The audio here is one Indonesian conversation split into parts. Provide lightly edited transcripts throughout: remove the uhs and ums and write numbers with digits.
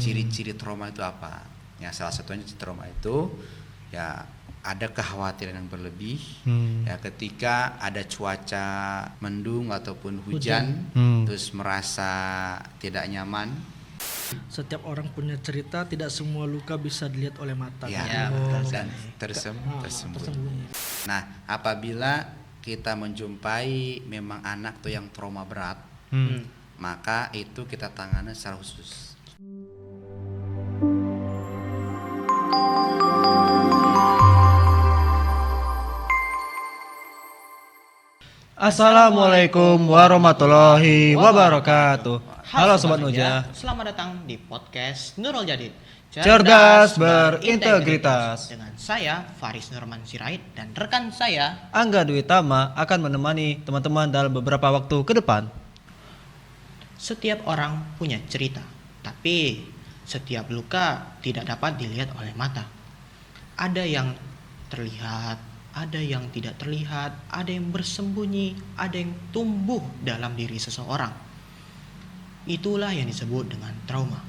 ciri-ciri trauma itu apa. Ya salah satunya trauma itu ya ada kekhawatiran yang berlebih ya ketika ada cuaca mendung ataupun hujan. Terus merasa tidak nyaman. Setiap orang punya cerita, tidak semua luka bisa dilihat oleh mata. Ya, dan tersembunyi. Nah, apabila kita menjumpai memang anak tuh yang trauma berat, maka itu kita tangani secara khusus. Assalamualaikum warahmatullahi wabarakatuh. Halo Sobat Nuja. Selamat datang di podcast Nurul Jadid. Cerdas berintegritas. Dengan saya Faris Nurman Sirait dan rekan saya Angga Dwi Tama akan menemani teman-teman dalam beberapa waktu ke depan. Setiap orang punya cerita, tapi setiap luka tidak dapat dilihat oleh mata. Ada yang terlihat, ada yang tidak terlihat, ada yang bersembunyi, ada yang tumbuh dalam diri seseorang. Itulah yang disebut dengan trauma.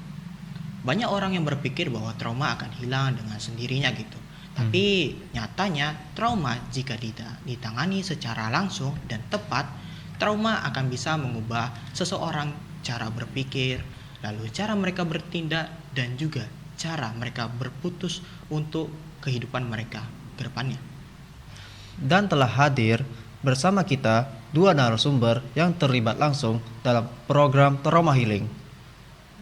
Banyak orang yang berpikir bahwa trauma akan hilang dengan sendirinya gitu. Tapi nyatanya trauma jika ditangani secara langsung dan tepat, trauma akan bisa mengubah seseorang cara berpikir, lalu cara mereka bertindak dan juga cara mereka berputus untuk kehidupan mereka ke depannya. Dan telah hadir bersama kita dua narasumber yang terlibat langsung dalam program Trauma Healing.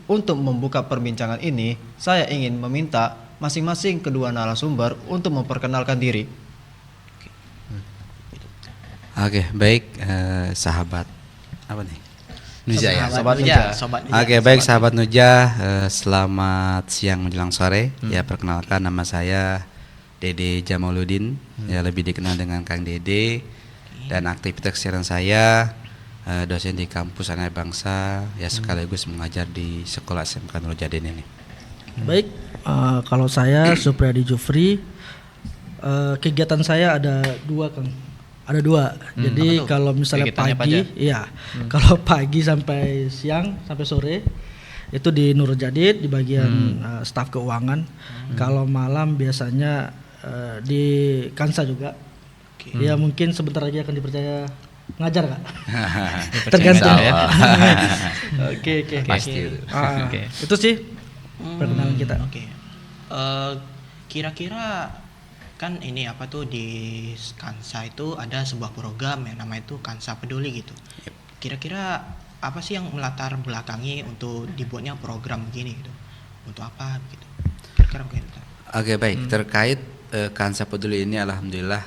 Untuk membuka perbincangan ini, saya ingin meminta masing-masing kedua narasumber untuk memperkenalkan diri. Oke, baik sahabat apa nih? Nuja ya. Sobat Nuja. Oke, baik sahabat Nuja, selamat siang menjelang sore. Ya, perkenalkan nama saya Dede Jamaluddin, ya lebih dikenal dengan Kang Dede. Dan aktivitas keseharian saya dosen di kampus Anak Bangsa, ya sekaligus mengajar di sekolah SMK Nurul Jadid ini. Baik, kalau saya Supriyadi Jufri, kegiatan saya ada dua, Kang. Ada dua. Jadi kalau misalnya pagi, iya, kalau pagi sampai siang sampai sore itu di Nurul Jadid di bagian staf keuangan. Kalau malam biasanya di Kansa juga. Ya mungkin sebentar lagi akan dipercaya ngajar, Kak. Tergantung ya. Oke. Pasti itu. Itu sih perkenalan kita. Oke. Kira-kira kan ini apa tuh di Kansa itu ada sebuah program yang namanya itu Kansa Peduli gitu. Kira-kira apa sih yang melatar belakangi untuk dibuatnya program begini gitu? Untuk apa gitu? Kira-kira mungkin. Oke, baik. Terkait Kansa Peduli ini alhamdulillah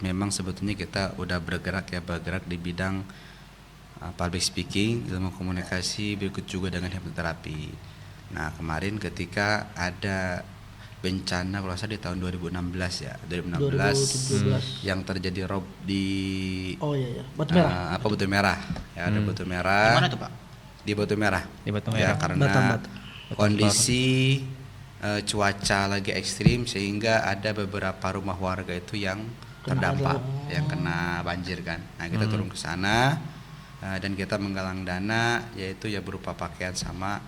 memang sebetulnya kita udah bergerak di bidang public speaking, ilmu komunikasi, berikut juga dengan hipnoterapi. Nah, kemarin ketika ada bencana kalau saya di tahun 2016 ya, 2016 yang terjadi rob di Batu Merah. Batu Merah. Ya, ada Batu Merah. Di mana tuh, Pak? Di Batu Merah. Di Batu Ya, Merah. karena kondisi cuaca lagi ekstrim sehingga ada beberapa rumah warga itu yang terdampak, yang kena banjir kan. Nah, kita turun ke sana dan kita menggalang dana, yaitu ya berupa pakaian sama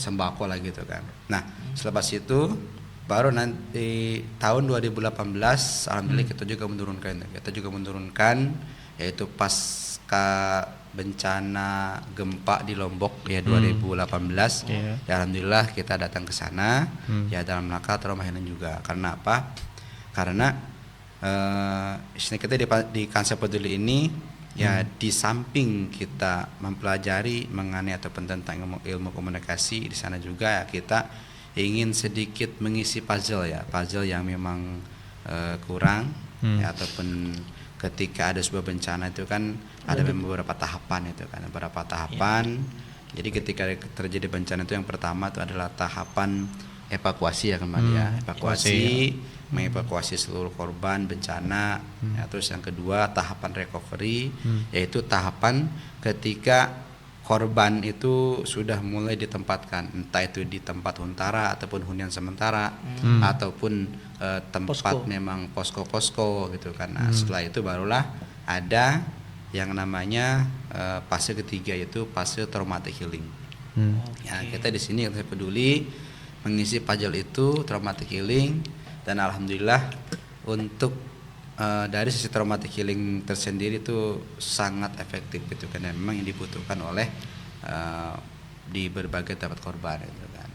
sembako lah gitu kan. Nah, selepas itu baru nanti tahun 2018 alhamdulillah kita juga menurunkan yaitu pasca bencana gempa di Lombok ya 2018. Ya alhamdulillah kita datang ke sana ya dalam rangka trauma healing juga. Karena apa? Karena kita di Kansa Peduli ini ya di samping kita mempelajari mengenai ataupun tentang ilmu komunikasi, di sana juga ya kita ingin sedikit mengisi puzzle yang memang kurang ya, ataupun ketika ada sebuah bencana itu kan ada beberapa tahapan itu kan, beberapa tahapan. Jadi ketika terjadi bencana itu yang pertama itu adalah tahapan evakuasi ya kembali mengevakuasi seluruh korban bencana. Ya, terus yang kedua tahapan recovery, yaitu tahapan ketika korban itu sudah mulai ditempatkan, entah itu di tempat huntara ataupun hunian sementara ataupun tempat memang posko-posko gitu kan. Nah, setelah itu barulah ada yang namanya fase ketiga, yaitu fase traumatic healing. Ya, kita di sini kita peduli mengisi pajal itu traumatic healing, dan alhamdulillah untuk dari sisi traumatic healing tersendiri itu sangat efektif gitu kan, dan memang yang dibutuhkan oleh di berbagai tempat korban gitu kan.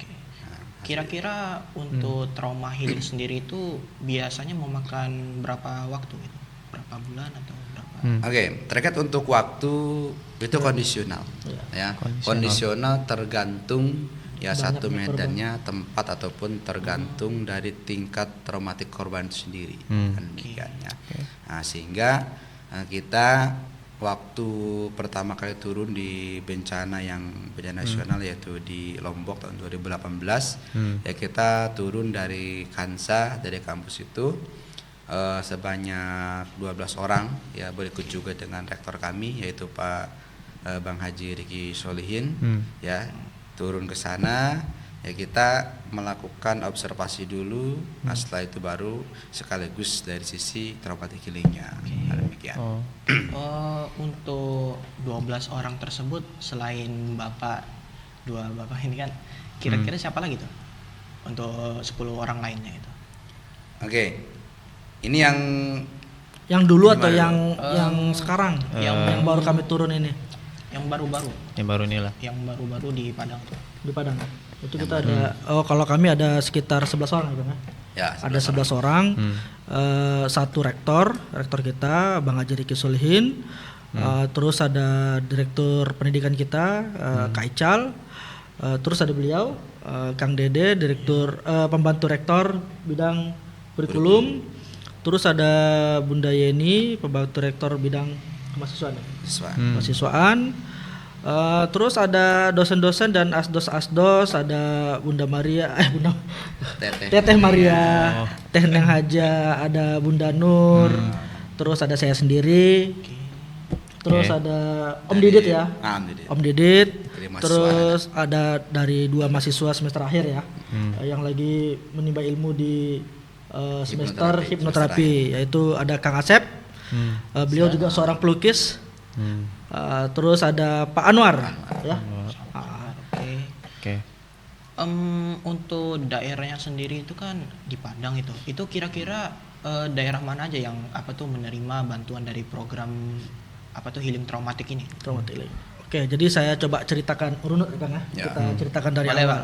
Kira-kira untuk trauma healing sendiri itu biasanya memakan berapa waktu gitu? Berapa bulan atau berapa? Oke, terkait untuk waktu itu kondisional, ya. Kondisional tergantung ya satu medannya, tempat ataupun tergantung dari tingkat traumatik korban itu sendiri, kan demikian ya. Nah, sehingga kita waktu pertama kali turun di bencana nasional yaitu di Lombok tahun 2018, ya kita turun dari Kansa, dari kampus itu sebanyak 12 orang, ya berikut juga dengan rektor kami yaitu Pak Bang Haji Riki Solihin, ya turun ke sana, ya kita melakukan observasi dulu. Nah setelah itu baru sekaligus dari sisi traumatic healingnya. Demikian. Untuk 12 orang tersebut selain dua bapak ini kan, kira-kira siapa lagi tuh untuk 10 orang lainnya itu? Oke, ini yang dulu atau gimana? yang sekarang, yang baru kami turun ini, Yang baru-baru. Yang baru inilah. Yang baru-baru di Padang tuh. di Padang. Itu kita ada, kalau kami ada sekitar 11 orang gitu kan. Ya, Ada 11 orang, satu rektor kita Bang Haji Riki Solihin, terus ada direktur pendidikan kita Kak Ical, terus ada beliau Kang Dede, direktur pembantu rektor bidang kurikulum, terus ada Bunda Yeni, pembantu rektor bidang kemahasiswaan. Mahasiswaan. Terus ada dosen-dosen dan asdos, ada Bunda Maria, Teteh Maria, Teh Neng Haja, ada Bunda Nur, terus ada saya sendiri, terus ada Om Didit ya, Om Didit, terus ada dari 2 mahasiswa semester akhir ya, yang lagi menimba ilmu di semester hipnoterapi, yaitu ada Kang Asep, beliau juga seorang pelukis. Terus ada Pak Anwar. Ya. Oke. Untuk daerahnya sendiri itu kan di Padang itu. Itu kira-kira daerah mana aja yang menerima bantuan dari program healing traumatik ini? Traumatik healing. Oke, jadi saya coba ceritakan runut ya Kang ya. Kita ceritakan dari awal.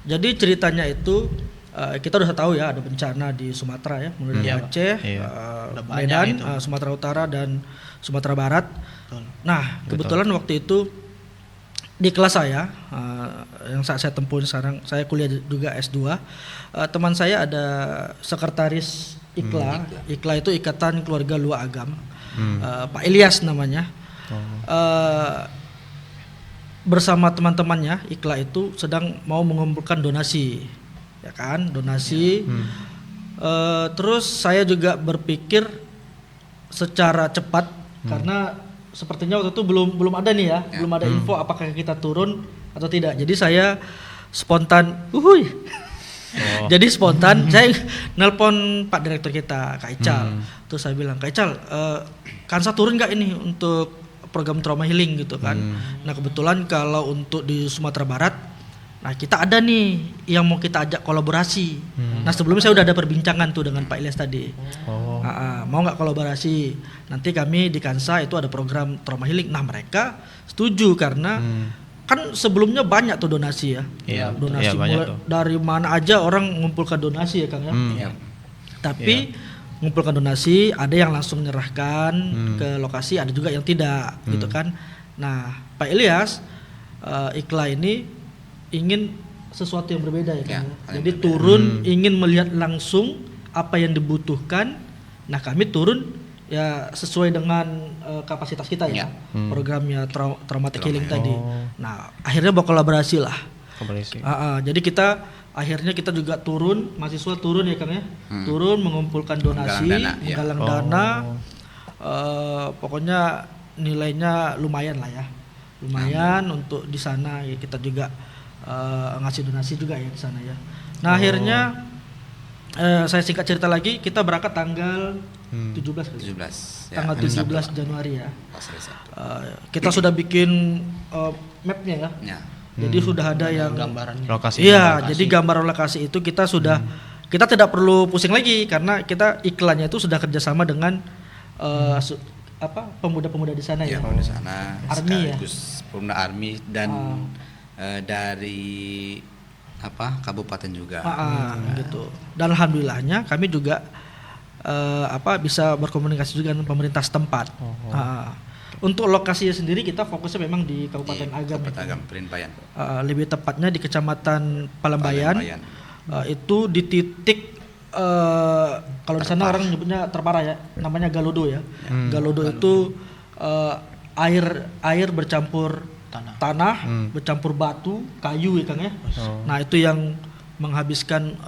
Jadi ceritanya itu kita udah tahu ya ada bencana di Sumatera ya, mulai dari Aceh, Medan, Sumatera Utara dan Sumatera Barat. Nah, kebetulan waktu itu di kelas saya yang saya tempuh sekarang, saya kuliah juga S2. Teman saya ada sekretaris IKLA. IKLA itu Ikatan Keluarga Lua Agam. Pak Ilyas namanya. Bersama teman-temannya IKLA itu sedang mau mengumpulkan donasi. Ya kan, donasi. Terus saya juga berpikir secara cepat karena sepertinya waktu itu belum ada nih ya, belum ada info apakah kita turun atau tidak. Jadi saya spontan, jadi spontan saya nelpon Pak Direktur kita, Kak Ical. Terus saya bilang, Kak Ical, Kansa turun nggak ini untuk program trauma healing gitu kan? Nah kebetulan kalau untuk di Sumatera Barat, nah kita ada nih yang mau kita ajak kolaborasi. Nah sebelumnya saya udah ada perbincangan tuh dengan Pak Ilyas tadi. Mau nggak kolaborasi? Nanti kami di Kansa itu ada program trauma healing. Nah mereka setuju karena kan sebelumnya banyak tuh donasi ya. Donasi mulai dari mana aja orang ngumpulkan donasi ya Kang ya. Tapi ngumpulkan donasi ada yang langsung menyerahkan ke lokasi, ada juga yang tidak gitu kan. Nah Pak Ilyas IKLA ini ingin sesuatu yang berbeda ya kan. Jadi turun ingin melihat langsung apa yang dibutuhkan. Nah kami turun ya sesuai dengan kapasitas kita ya. Programnya traumatic healing tadi. Nah akhirnya berkolaborasi lah. Jadi kita akhirnya kita juga turun, mahasiswa turun ya Kang ya. Turun mengumpulkan donasi, menggalang dana. Pokoknya nilainya lumayan lah ya. Lumayan untuk di sana ya, kita juga ngasih donasi juga ya di sana ya. Nah akhirnya saya singkat cerita lagi, kita berangkat tanggal 17 ya, tanggal 17 Januari ya. Kita sudah bikin mapnya ya. Jadi sudah ada yang gambarannya. Lokasi. iya, jadi gambar lokasi itu kita sudah kita tidak perlu pusing lagi karena kita iklannya itu sudah kerjasama dengan pemuda-pemuda di sana Ya, ya. kalau di sana Army ya? sekaligus pemuda army dan dari kabupaten juga. Gitu. Dan alhamdulillahnya kami juga bisa berkomunikasi juga dengan pemerintah setempat. Untuk lokasinya sendiri kita fokusnya memang di Kabupaten Agam. Kabupaten Agam, Perimbayan. Lebih tepatnya di Kecamatan Palembayan. Palembayan. Itu di titik kalau di sana orang nyebutnya terparah ya, namanya Galodo ya. Galodo itu air bercampur tanah, bercampur batu, kayu ya Kang ya. Nah, itu yang menghabiskan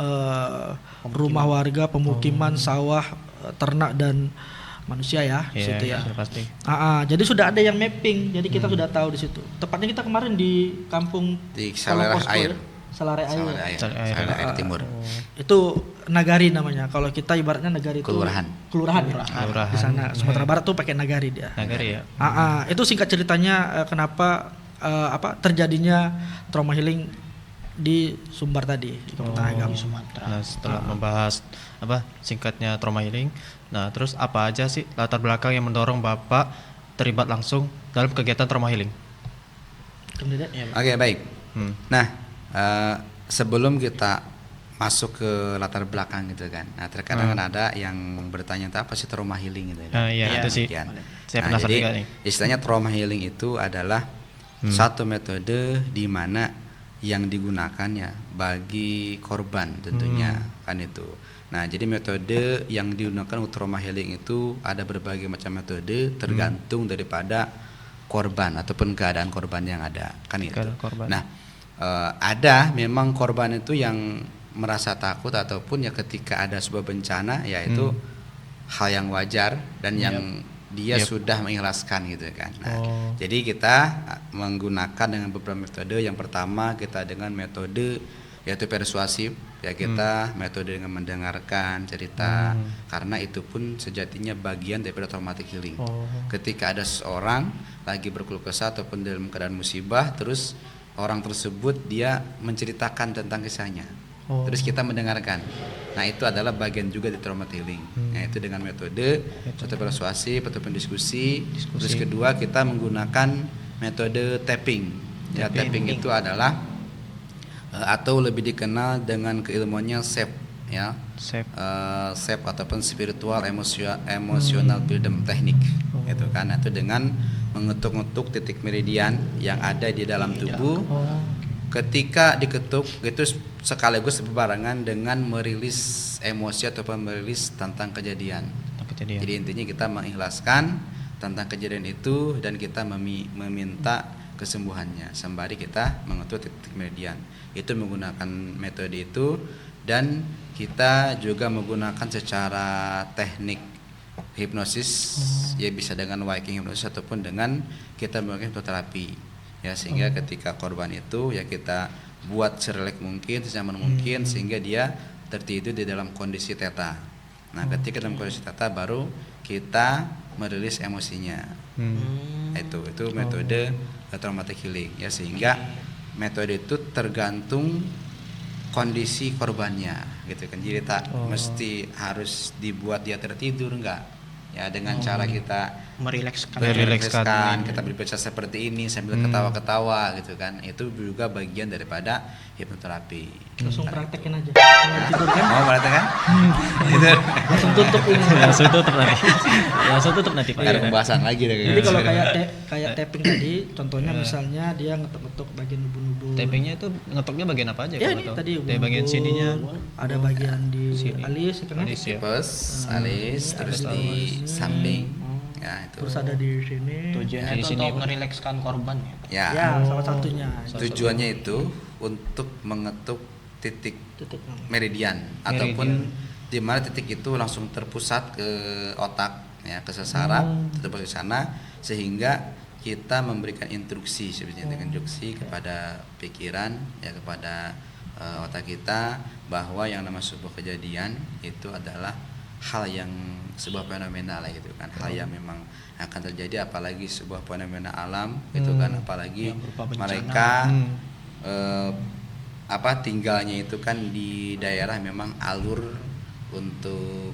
rumah warga, pemukiman, sawah, ternak dan manusia ya, situ ya. Pasti. Jadi sudah ada yang mapping, jadi kita sudah tahu di situ. Tepatnya kita kemarin di kampung Di Salareh Kolomposko Air. ya, Salareh Air. Salareh Air Timur. Itu nagari namanya. Kalau kita ibaratnya nagari itu Kelurahan. Ya. Di sana Sumatera Barat tuh pakai nagari dia. Nagari ya. Itu singkat ceritanya kenapa terjadinya trauma healing di Sumbar tadi di Kabupaten Agam. Nah, setelah membahas singkatnya trauma healing, nah terus apa aja sih latar belakang yang mendorong Bapak terlibat langsung dalam kegiatan trauma healing? Oke, baik. Nah, sebelum kita masuk ke latar belakang gitu kan. Nah, terkadang kan ada yang bertanya apa sih trauma healing gitu kan. Iya, itu sih. Demikian. Saya Nah, penasaran jadi juga nih. istilahnya trauma healing itu adalah satu metode di mana yang digunakan ya bagi korban tentunya kan itu. Nah, jadi metode yang digunakan untuk trauma healing itu ada berbagai macam metode tergantung daripada korban ataupun keadaan korban yang ada kan itu. Keadaan korban. Nah, ada memang korban itu yang merasa takut ataupun ya ketika ada sebuah bencana ya itu hal yang wajar dan yang dia sudah mengikhlaskan gitu kan. Nah, jadi kita menggunakan dengan beberapa metode. Yang pertama kita dengan metode yaitu persuasif ya, kita metode dengan mendengarkan cerita karena itu pun sejatinya bagian daripada traumatic healing. Ketika ada seseorang lagi berkeluh kesah ataupun dalam keadaan musibah, terus orang tersebut dia menceritakan tentang kisahnya, terus kita mendengarkan. Nah, itu adalah bagian juga di traumatic healing. Nah, itu dengan metode satu persuasif ataupun diskusi. Terus kedua kita menggunakan metode tapping. Ya, tapping itu adalah atau lebih dikenal dengan keilmuannya SEP ya. SEP ataupun spiritual emotional freedom technique. Itu kan, itu dengan mengetuk-ngetuk titik meridian yang ada di dalam tubuh. Ketika diketuk itu sekaligus berbarengan dengan merilis emosi ataupun merilis tentang kejadian. Jadi intinya kita mengikhlaskan tentang kejadian itu dan kita meminta kesembuhannya sembari kita mengetuk titik meridian. Itu menggunakan metode itu, dan kita juga menggunakan secara teknik hipnosis ya, bisa dengan Viking hipnosis ataupun dengan kita melakukan hipnoterapi. Ya, sehingga ketika korban itu ya kita buat serelek mungkin, senyaman mungkin sehingga dia tertidur di dalam kondisi theta. Nah, ketika dalam kondisi theta baru kita merilis emosinya. Itu metode traumatic healing ya, sehingga metode itu tergantung kondisi korbannya gitu kan. Jadi tak mesti harus dibuat dia tertidur, enggak. Ya, dengan cara kita merilekskan, kita berbicara seperti ini sambil ketawa-ketawa gitu kan. Itu juga bagian daripada hipnoterapi. Langsung praktekin aja. Kalau tidur kan? Mau praktekan? Itu Langsung tutup ini. Langsung tutup nanti Pak. ada pembahasan lagi deh. Jadi kalau kayak tapping tadi, contohnya misalnya dia ngetuk-ngetuk bagian nubu-nubu. Tappingnya itu ngetoknya bagian apa aja? Ya, kalau ini tahu? tadi Dari bagian sininya. ada bagian di alis, kan? Alis ya. Tipes, alis, terus di samping. Ya, itu. Terus ada di sini. Tujuannya Di itu sini, untuk merilekskan korban ya. Ya. Ya, salah satunya. Tujuannya itu untuk mengetuk titik Titik. meridian ataupun di mana titik itu langsung terpusat ke otak ya, ke sasaran terus di sana, sehingga kita memberikan instruksi sebenarnya dengan instruksi kepada pikiran ya, kepada otak kita bahwa yang namanya sebuah kejadian itu adalah hal yang sebuah fenomena lah gitu kan, hal yang memang akan terjadi, apalagi sebuah fenomena alam gitu kan, apalagi Yang berupa bencana. mereka eh, tinggalnya itu kan di daerah memang alur untuk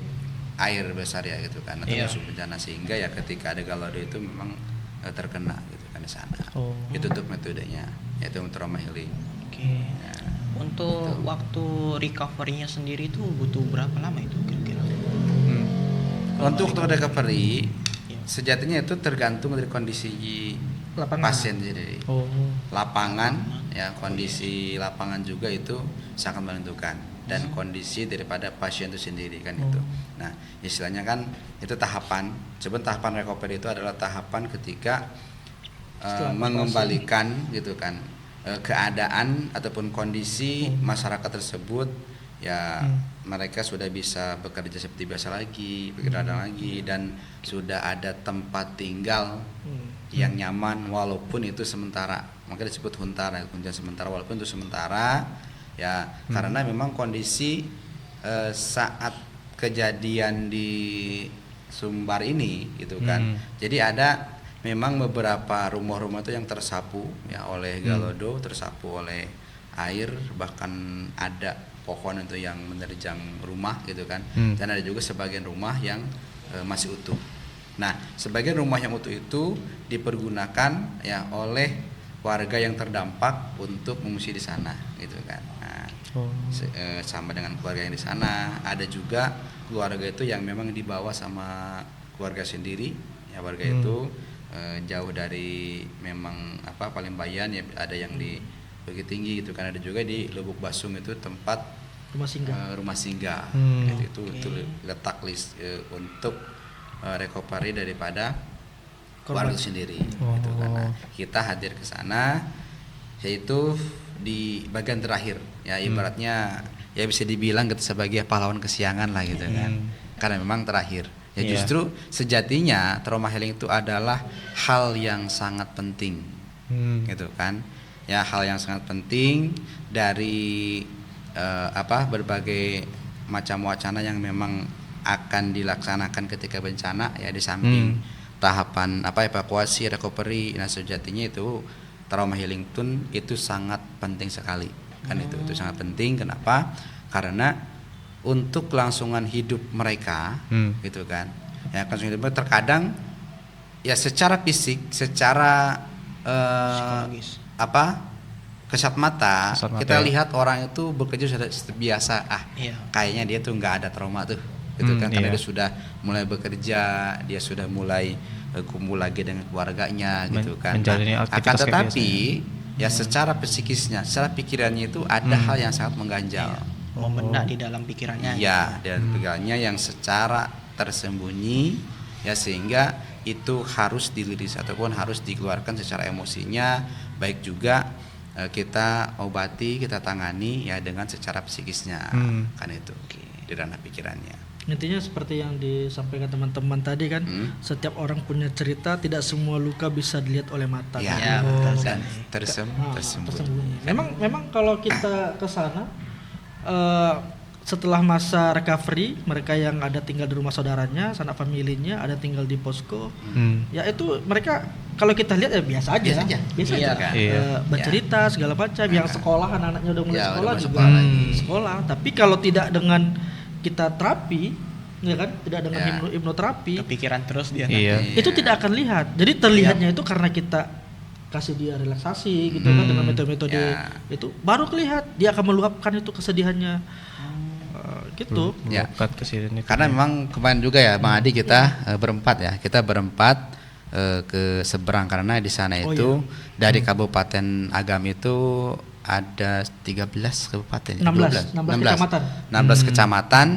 air besar ya gitu kan, atau Iya. musim bencana, sehingga ya ketika ada galaudo itu memang terkena gitu kan di sana. Oh. Itu untuk metodenya, yaitu trauma healing. Oke. Untuk waktu recovery-nya sendiri itu butuh berapa lama itu kira-kira? Untuk recovery Iya. sejatinya itu tergantung dari kondisi Lapangan. pasien sendiri. Oh. Lapangan ya, kondisi lapangan juga itu sangat menentukan, dan kondisi daripada pasien itu sendiri kan itu. Nah, istilahnya kan itu tahapan. Sebenarnya tahapan recovery itu adalah tahapan ketika Setelah mengembalikan gitu kan keadaan ataupun kondisi masyarakat tersebut ya, mereka sudah bisa bekerja seperti biasa lagi, bekerja lagi, dan sudah ada tempat tinggal yang nyaman walaupun itu sementara. Maka disebut huntara, kunjungan sementara, walaupun itu sementara ya, karena memang kondisi saat kejadian di Sumbar ini gitu kan. Jadi ada memang beberapa rumah-rumah itu yang tersapu ya oleh galaudo, tersapu oleh air, bahkan ada pohon itu yang menerjang rumah gitu kan. Dan ada juga sebagian rumah yang masih utuh. Nah, sebagian rumah yang utuh itu dipergunakan ya oleh warga yang terdampak untuk mengungsi di sana gitu kan. Nah, sama dengan keluarga yang di sana. Ada juga keluarga itu yang memang dibawa sama keluarga sendiri ya, warga itu jauh dari memang Palembayan ya, ada yang di Bukit Tinggi gitu kan, ada juga di Lubuk Basung itu tempat rumah singgah. Itu letak list untuk recovery daripada warga sendiri gitu kan. Nah, kita hadir ke sana yaitu di bagian terakhir ya, ibaratnya ya bisa dibilang kita sebagai pahlawan kesiangan lah gitu kan, karena memang terakhir. Ya justru sejatinya trauma healing itu adalah hal yang sangat penting, gitu kan? Ya, hal yang sangat penting dari berbagai macam wacana yang memang akan dilaksanakan ketika bencana ya, di samping tahapan evakuasi, recovery. Nah, sejatinya itu trauma healing itu sangat penting sekali kan. Itu sangat penting. Kenapa? Karena untuk kelangsungan hidup mereka gitu kan ya, kelangsungan hidup terkadang ya secara fisik, secara Psikologis. kesat mata kita lihat orang itu bekerja sudah biasa, Iya. kayaknya dia tuh nggak ada trauma tuh gitu kan, karena dia sudah mulai bekerja, dia sudah mulai kumpul lagi dengan keluarganya gitu kan. Akan tetapi ya secara psikisnya, secara pikirannya itu ada hal yang sangat mengganjal. Membenda di dalam pikirannya. Iya, dan pikirannya yang secara tersembunyi ya, sehingga itu harus diliris ataupun harus dikeluarkan secara emosinya, baik juga kita obati, kita tangani ya dengan secara psikisnya kan itu di ranah pikirannya. Intinya seperti yang disampaikan teman-teman tadi kan, setiap orang punya cerita, tidak semua luka bisa dilihat oleh mata. Ya, dan tersembunyi. Tersembunyi. Memang kalau kita ke sana setelah masa recovery, mereka yang ada tinggal di rumah saudaranya, sanak familinya, ada tinggal di posko, ya itu mereka kalau kita lihat ya biasa aja. Biasa aja. Kan? Bercerita segala macam. Yang sekolah, anak-anaknya udah mulai sekolah juga sekolah. Tapi kalau tidak dengan kita terapi, ya kan, tidak dengan hipnoterapi, Kepikiran terus dia. itu tidak akan lihat. Jadi terlihatnya itu karena kita kasih dia relaksasi gitu kan, dengan metode-metode itu baru kelihatan dia akan meluapkan itu kesedihannya. Gitu. Ya. Karena memang kemarin juga ya Bang Adi kita berempat ya. Kita berempat ke seberang, karena di sana itu dari Kabupaten Agam itu ada 13 kabupaten, 16 kecamatan. 16 kecamatan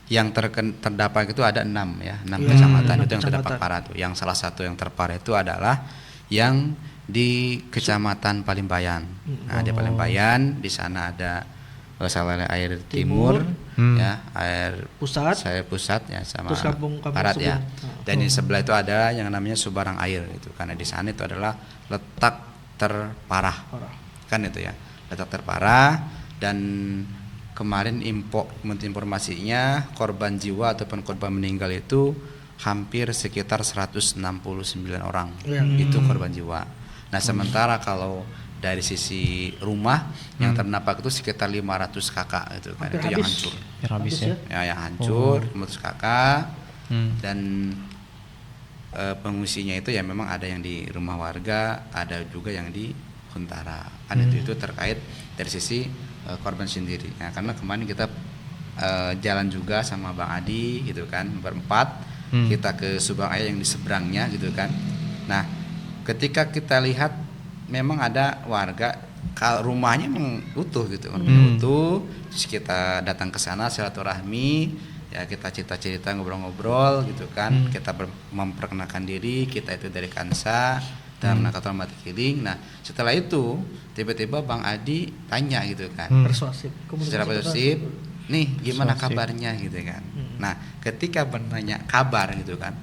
yang terdampak itu ada 6 ya, 6 kecamatan itu yang terdampak parah tuh. Yang salah satu yang terparah itu adalah yang di Kecamatan Palembayan. Nah, di Palembayan di sana ada Salele Air Timur, ya, Air Pusat ya, sama Kampung Barat ya. Subang. Dan di sebelah itu ada yang namanya Subarang Air itu, karena di sana itu adalah letak terparah. Kan itu ya, letak terparah. Dan kemarin informasinya korban jiwa ataupun korban meninggal itu hampir sekitar 169 orang. Itu korban jiwa. Nah, sementara kalau dari sisi rumah yang terdampak itu sekitar 500 kakak gitu kan, Hampir itu yang habis. hancur Habis ya. ya, yang hancur 500 kakak. Hmm. Dan pengungsinya itu ya memang ada yang di rumah warga, ada juga yang di Huntara. Kan itu terkait dari sisi korban sendiri. Nah, karena kemarin kita jalan juga sama Bang Adi gitu kan, berempat kita ke Subang Air yang di seberangnya gitu kan. Nah, ketika kita lihat memang ada warga rumahnya memang utuh gitu, rumahnya utuh. Terus kita datang ke sana silaturahmi, ya kita cerita-cerita, ngobrol-ngobrol gitu kan. Kita memperkenalkan diri, kita itu dari Kansa dalam rangka traumatic healing. Nah, setelah itu tiba-tiba Bang Adi tanya gitu kan. Persuasif. Secara persuasif, nih gimana kabarnya gitu kan. Nah, ketika bertanya kabar gitu kan,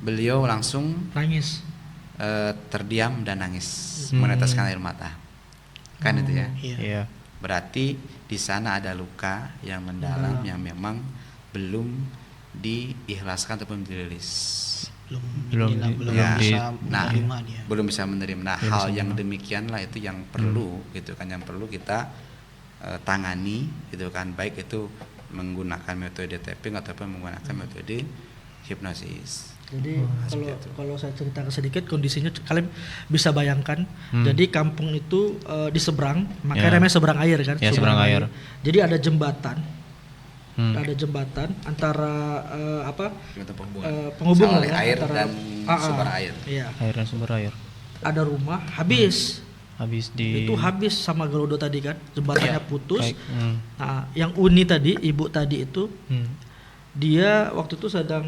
beliau langsung Nangis. terdiam dan nangis, meneteskan air mata. Kan itu ya. Iya. Berarti di sana ada luka yang mendalam yang memang belum diikhlaskan ataupun dirilis. Belum Ya. bisa Nah, menerima dia. belum bisa menerima. Nah, hal yang demikianlah itu yang perlu gitu kan, yang perlu kita tangani gitu kan, baik itu menggunakan metode tapping ataupun menggunakan metode hipnosis. Jadi seperti itu. kalau saya ceritakan sedikit kondisinya, kalian bisa bayangkan. Jadi kampung itu di seberang, makanya namanya seberang air kan. Ya, seberang air. Jadi ada jembatan. Ada jembatan antara penghubung Salah lah ya, air antara dan sumber air. Iya. Air dan sumber air. Ada rumah habis. Habis di Itu habis sama Gelodo tadi kan. Jembatannya putus. Baik. Nah, yang Uni tadi, ibu tadi itu dia waktu itu sedang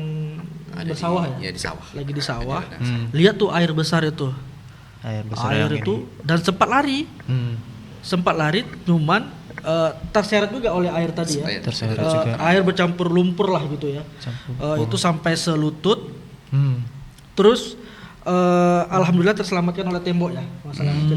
Ada bersawah di, ya. di sawah. Lagi di sawah. Hmm. Lihat tuh air besar itu. Air besar yang Air itu ini. dan sempat lari. Sempat lari cuman terseret juga oleh air tadi ya. Terseret juga. Air bercampur lumpur lah gitu ya. Itu sampai selutut. Terus alhamdulillah terselamatkan oleh tembok ya masalahnya.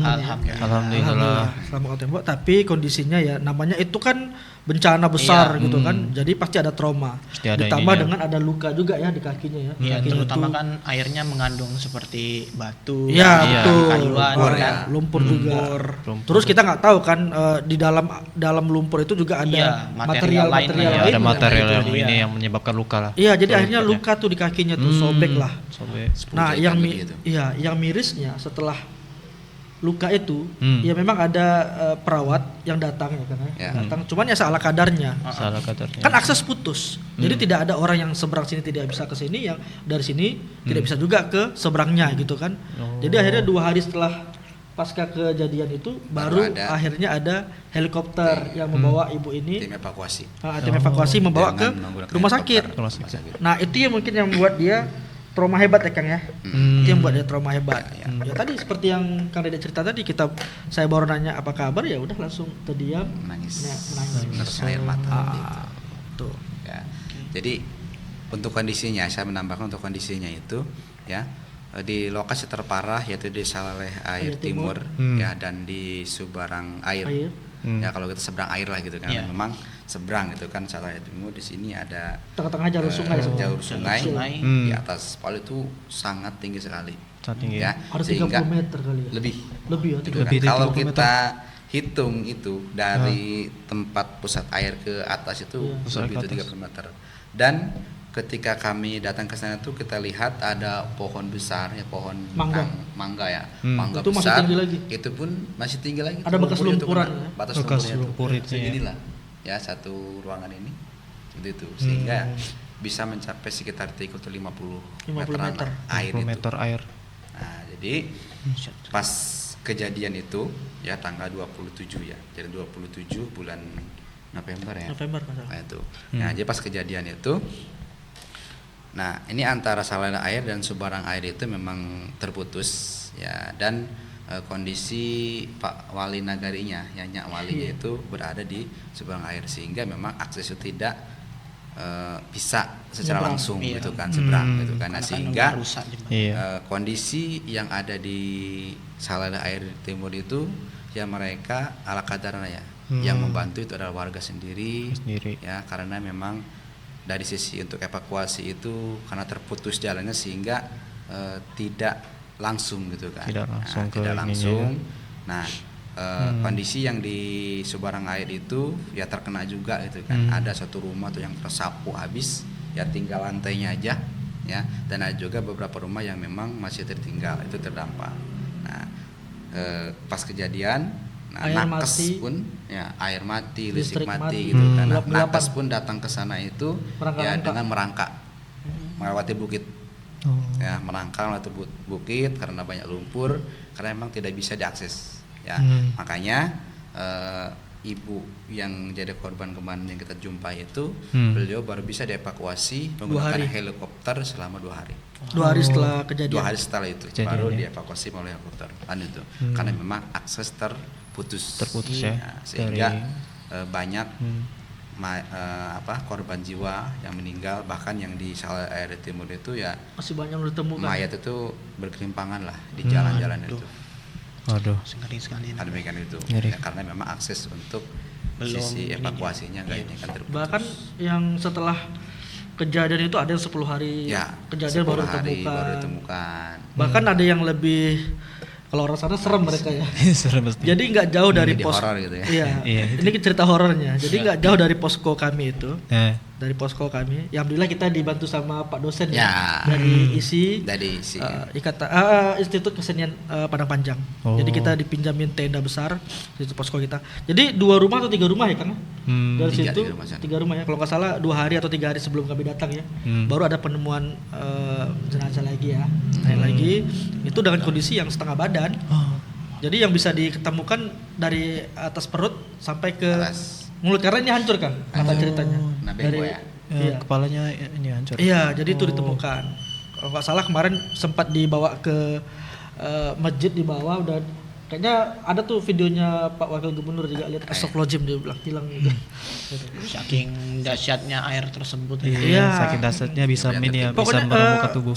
Alhamdulillah. Selamatkan tembok, tapi kondisinya ya namanya itu kan bencana besar gitu kan. Jadi pasti ada trauma. Pasti ada Ditambah ininya. dengan ada luka juga ya di kakinya ya. Di Iya, kakinya terutama tuh. kan airnya mengandung seperti batu, Iya, betul. kayuan Lumpur, kan. lumpur juga. Lumpur. Terus kita nggak tahu kan di dalam lumpur itu juga ada Iya, material lain Ya, lah. ada material itu yang dia. ini yang menyebabkan luka lah. Iya, jadi akhirnya luka tuh di kakinya tuh sobek lah. Sobek. Nah, jahitan yang lebih itu. yang mirisnya setelah luka itu, ya memang ada perawat yang datang ya kan ya. Datang, cuman ya salah kadarnya. Salah kadarnya. Kan akses putus. Jadi tidak ada orang yang seberang sini tidak bisa ke sini, yang dari sini tidak bisa juga ke seberangnya gitu kan. Jadi akhirnya 2 hari setelah pasca kejadian itu baru akhirnya ada helikopter yang membawa ibu ini, Tim evakuasi. tim evakuasi membawa ke Dengan menggunakan rumah helikopter. sakit. Rumah sakit. Nah, itu yang mungkin yang membuat dia trauma hebat ya Kang ya. Itu yang membuat dia trauma hebat. Ya tadi seperti yang Kang Dede cerita tadi, saya baru nanya apa kabar, ya udah langsung terdiam Menangis. menangis. Meneteskan air mata. Tuh. Ya. Jadi untuk kondisinya, saya menambahkan untuk kondisinya itu ya, di lokasi terparah yaitu di Saleh Air Timur ya, dan di Subarang Air. Ya kalau kita seberang air lah gitu kan. Memang seberang gitu kan, Saleh Air Timur, di sini ada Tengah-tengah jalur sungai semua. jalur sungai. sungai. Di atas Palu itu sangat tinggi sekali. Sangat tinggi. Ya, Ada 30 meter kali ya. lebih. Lebih ya, Gitu 30 kan. Lebih dari Kalau 30 kita hitung itu dari tempat pusat air ke atas itu lebih Pusat itu ke atas. 30 meter. Dan ketika kami datang ke sana tuh kita lihat ada pohon besar ya, pohon Mangga. mangga ya. Mangga Itu masih besar. tinggi lagi. Itu pun masih tinggi lagi. Ada bekas Lumpurnya tuh lumpuran kena. ya? Batas Bekas lumpurnya tuh. lumpur itu ya. Seginilah ya satu ruangan ini. Seperti itu. Sehingga bisa mencapai sekitar 50 meteran meter. air 10 itu. meter air. Nah, jadi pas kejadian itu ya tanggal 27 ya. Jadi 27 bulan November ya. November kan. Nah, itu. Nah, jadi pas kejadian itu, nah ini antara saluran air dan Subarang Air itu memang terputus ya, dan kondisi Pak Wali Nagarinya, ya Nyak Walinya itu berada di Subarang Air, sehingga memang akses itu tidak bisa secara Nyebrang. langsung Iya. gitu kan, seberang gitu kan. Nah, Karena kan sehingga udah rusak jembatan. Iya. kondisi yang ada di Salada Air Timur itu ya mereka ala kadarnya ya. Yang membantu itu adalah warga sendiri ya, karena memang dari sisi untuk evakuasi itu karena terputus jalannya sehingga tidak langsung gitu kan. Tidak langsung ke tidak ininya langsung. Nah, kondisi yang di Subarang Air itu ya terkena juga gitu kan. Ada satu rumah tuh yang tersapu habis, ya tinggal lantainya aja ya, dan ada juga beberapa rumah yang memang masih tertinggal, itu terdampak. Nah, pas kejadian, Air nakes mati. pun ya air mati, listrik Listrik mati mati. gitu kan. Nah, Gelap-gelapan. nakes pun datang ke sana itu ya Merangkak-rangkak. dengan merangkak melewati bukit. Ya, merangkak melewati bukit karena banyak lumpur, karena memang tidak bisa diakses. Ya, makanya ibu yang jadi korban kemarin yang kita jumpai itu, beliau baru bisa dievakuasi menggunakan hari. helikopter selama 2 hari. 2 hari setelah kejadian. 2 hari setelah itu Kejadian, baru ya. dievakuasi melalui helikopter kan itu, karena memang akses terputus. Ya, Sehingga dari banyak korban jiwa yang meninggal, bahkan yang di Saleh Air Timur itu ya Masih banyak yang ditemukan. mayat itu berkelimpangan lah di jalan-jalan itu. Waduh. Ngeri sekali. Ada demikian itu. Ngeri. Ya, karena memang akses untuk Belum sisi ini evakuasinya nggak ini kan terputus. Bahkan yang setelah kejadian itu ada yang 10 hari ya, kejadian 10 baru hari ditemukan. baru ditemukan. Bahkan ada yang lebih, kalau orang sana serem mereka ya. Serem pasti. Jadi nggak jauh dari Jadi pos. horor gitu ya. Iya. Iya. Ini cerita horornya. Jadi nggak jauh dari posko kami itu. Nah, Dari posko kami. Ya alhamdulillah kita dibantu sama Pak dosen Ya. dari ISI. Dari si Institut Kesenian Padang Panjang. Oh. Jadi kita dipinjamin tenda besar di posko kita. Jadi 2 rumah atau 3 rumah ya Kang? Dari 3 situ di rumah sana. 3 rumah ya. Kalau nggak salah 2 hari atau 3 hari sebelum kami datang ya. Baru ada penemuan jenazah lagi ya. Lagi itu dengan kondisi yang setengah badan. Jadi yang bisa diketemukan dari atas perut sampai ke Atas. mulut, karena ini hancur kan kata ceritanya. Nah, bego ya. Iya. kepalanya ini hancur. Iya, jadi itu ditemukan. Kalau nggak salah kemarin sempat dibawa ke masjid di bawah, udah kayaknya ada tuh videonya Pak Wakil Gubernur juga, lihat astagfirullahaladzim dia bilang hilang gitu. Saking dahsyatnya air tersebut ya. Iya. Saking dasarnya bisa ini ya, bisa Pokoknya menemukan tubuh.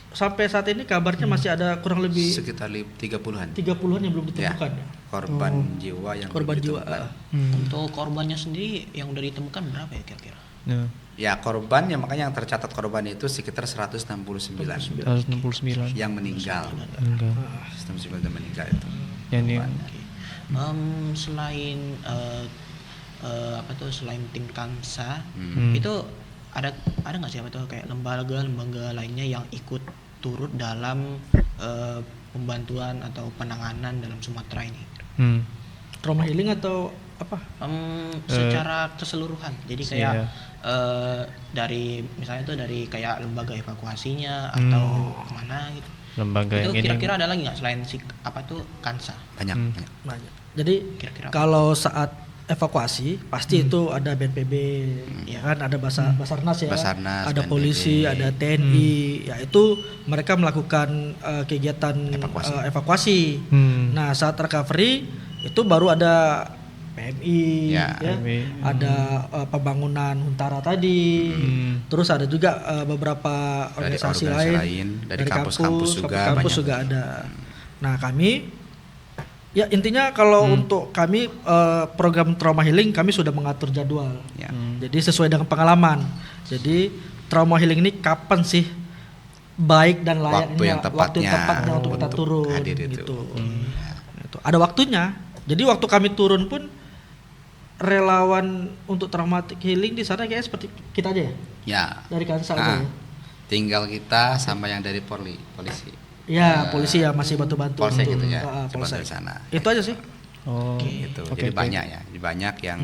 sampai saat ini kabarnya masih ada kurang lebih Sekitar 30-an 30-an yang belum ditemukan ya. korban jiwa yang Korban belum jiwa. ditemukan. Untuk korbannya sendiri yang udah ditemukan berapa ya kira-kira? Nah, Ya, korban yang makanya yang tercatat korban itu sekitar 169 169. yang meninggal. Enggak. 169 yang meninggal itu. Yang ini Oke. Selain apa tuh, selain tim Kansa, itu ada nggak sih apa tuh kayak lembaga lainnya yang ikut turut dalam pembantuan atau penanganan dalam Sumatera ini? Trauma healing atau apa? Secara keseluruhan, jadi kayak Iya. dari misalnya tuh dari kayak lembaga evakuasinya atau kemana gitu. lembaga Itu yang ini. kira-kira ada lagi nggak selain si apa tuh Kansa? Banyak, banyak. Banyak. Jadi Kira-kira kalau saat evakuasi pasti itu ada BNPB, ya kan, ada Basarnas ya, Basarnas, ada BNPB. polisi, ada TNI, ya itu mereka melakukan kegiatan evakuasi. Nah saat recovery itu baru ada PMI, Ya, ya, PMI. ada pembangunan Huntara tadi, terus ada juga beberapa Dari organisasi organisasi lain, lain, dari kampus-kampus juga kampus banyak. juga ada. Nah kami, ya intinya kalau untuk kami program trauma healing kami sudah mengatur jadwal. Ya. Jadi sesuai dengan pengalaman. Jadi trauma healing ini kapan sih baik dan layaknya Waktu yang tepatnya untuk kita untuk turun hadir itu. gitu. Gitu. Ada waktunya. Jadi waktu kami turun pun relawan untuk traumatic healing di sana kayaknya seperti kita aja ya, Ya. dari Kansa aja Nah, ya. tinggal kita sama yang dari polisi. Ya, polisi ya masih bantu-bantu Polsek untuk, gitu ya. polsek. Bantu di sana. Itu aja sih. Oh, Gitu. oke, Jadi oke. banyak ya. Jadi banyak yang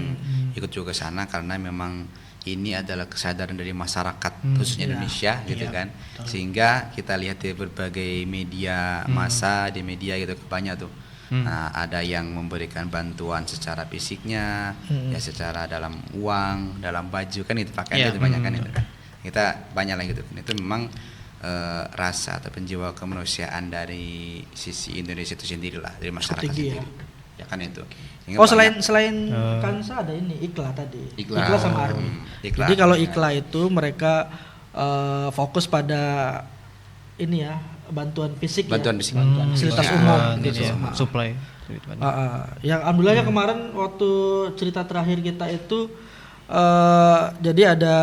ikut juga ke sana karena memang ini adalah kesadaran dari masyarakat khususnya Indonesia gitu kan. Sehingga kita lihat di berbagai media massa, di media gitu banyak tuh. Nah, ada yang memberikan bantuan secara fisiknya, ya secara dalam uang, dalam baju kan itu pakaian Iya. itu banyak kan itu. Kita banyak lah gitu. Itu memang rasa atau penjiwa kemanusiaan dari sisi Indonesia itu sendiri lah, dari masyarakat Tinggi ya. sendiri. Ya kan itu. Sehingga Oh banyak- selain Kansa ada ini Ikla tadi. Ikla. Sama Army. Ikla. Jadi kalau Ikla itu mereka fokus pada ini ya, bantuan fisik bantuan ya. fisik. Fasilitas Ya, umum Ini gitu. ya, Ah. supply. Yang alhamdulillahnya kemarin waktu cerita terakhir kita itu jadi ada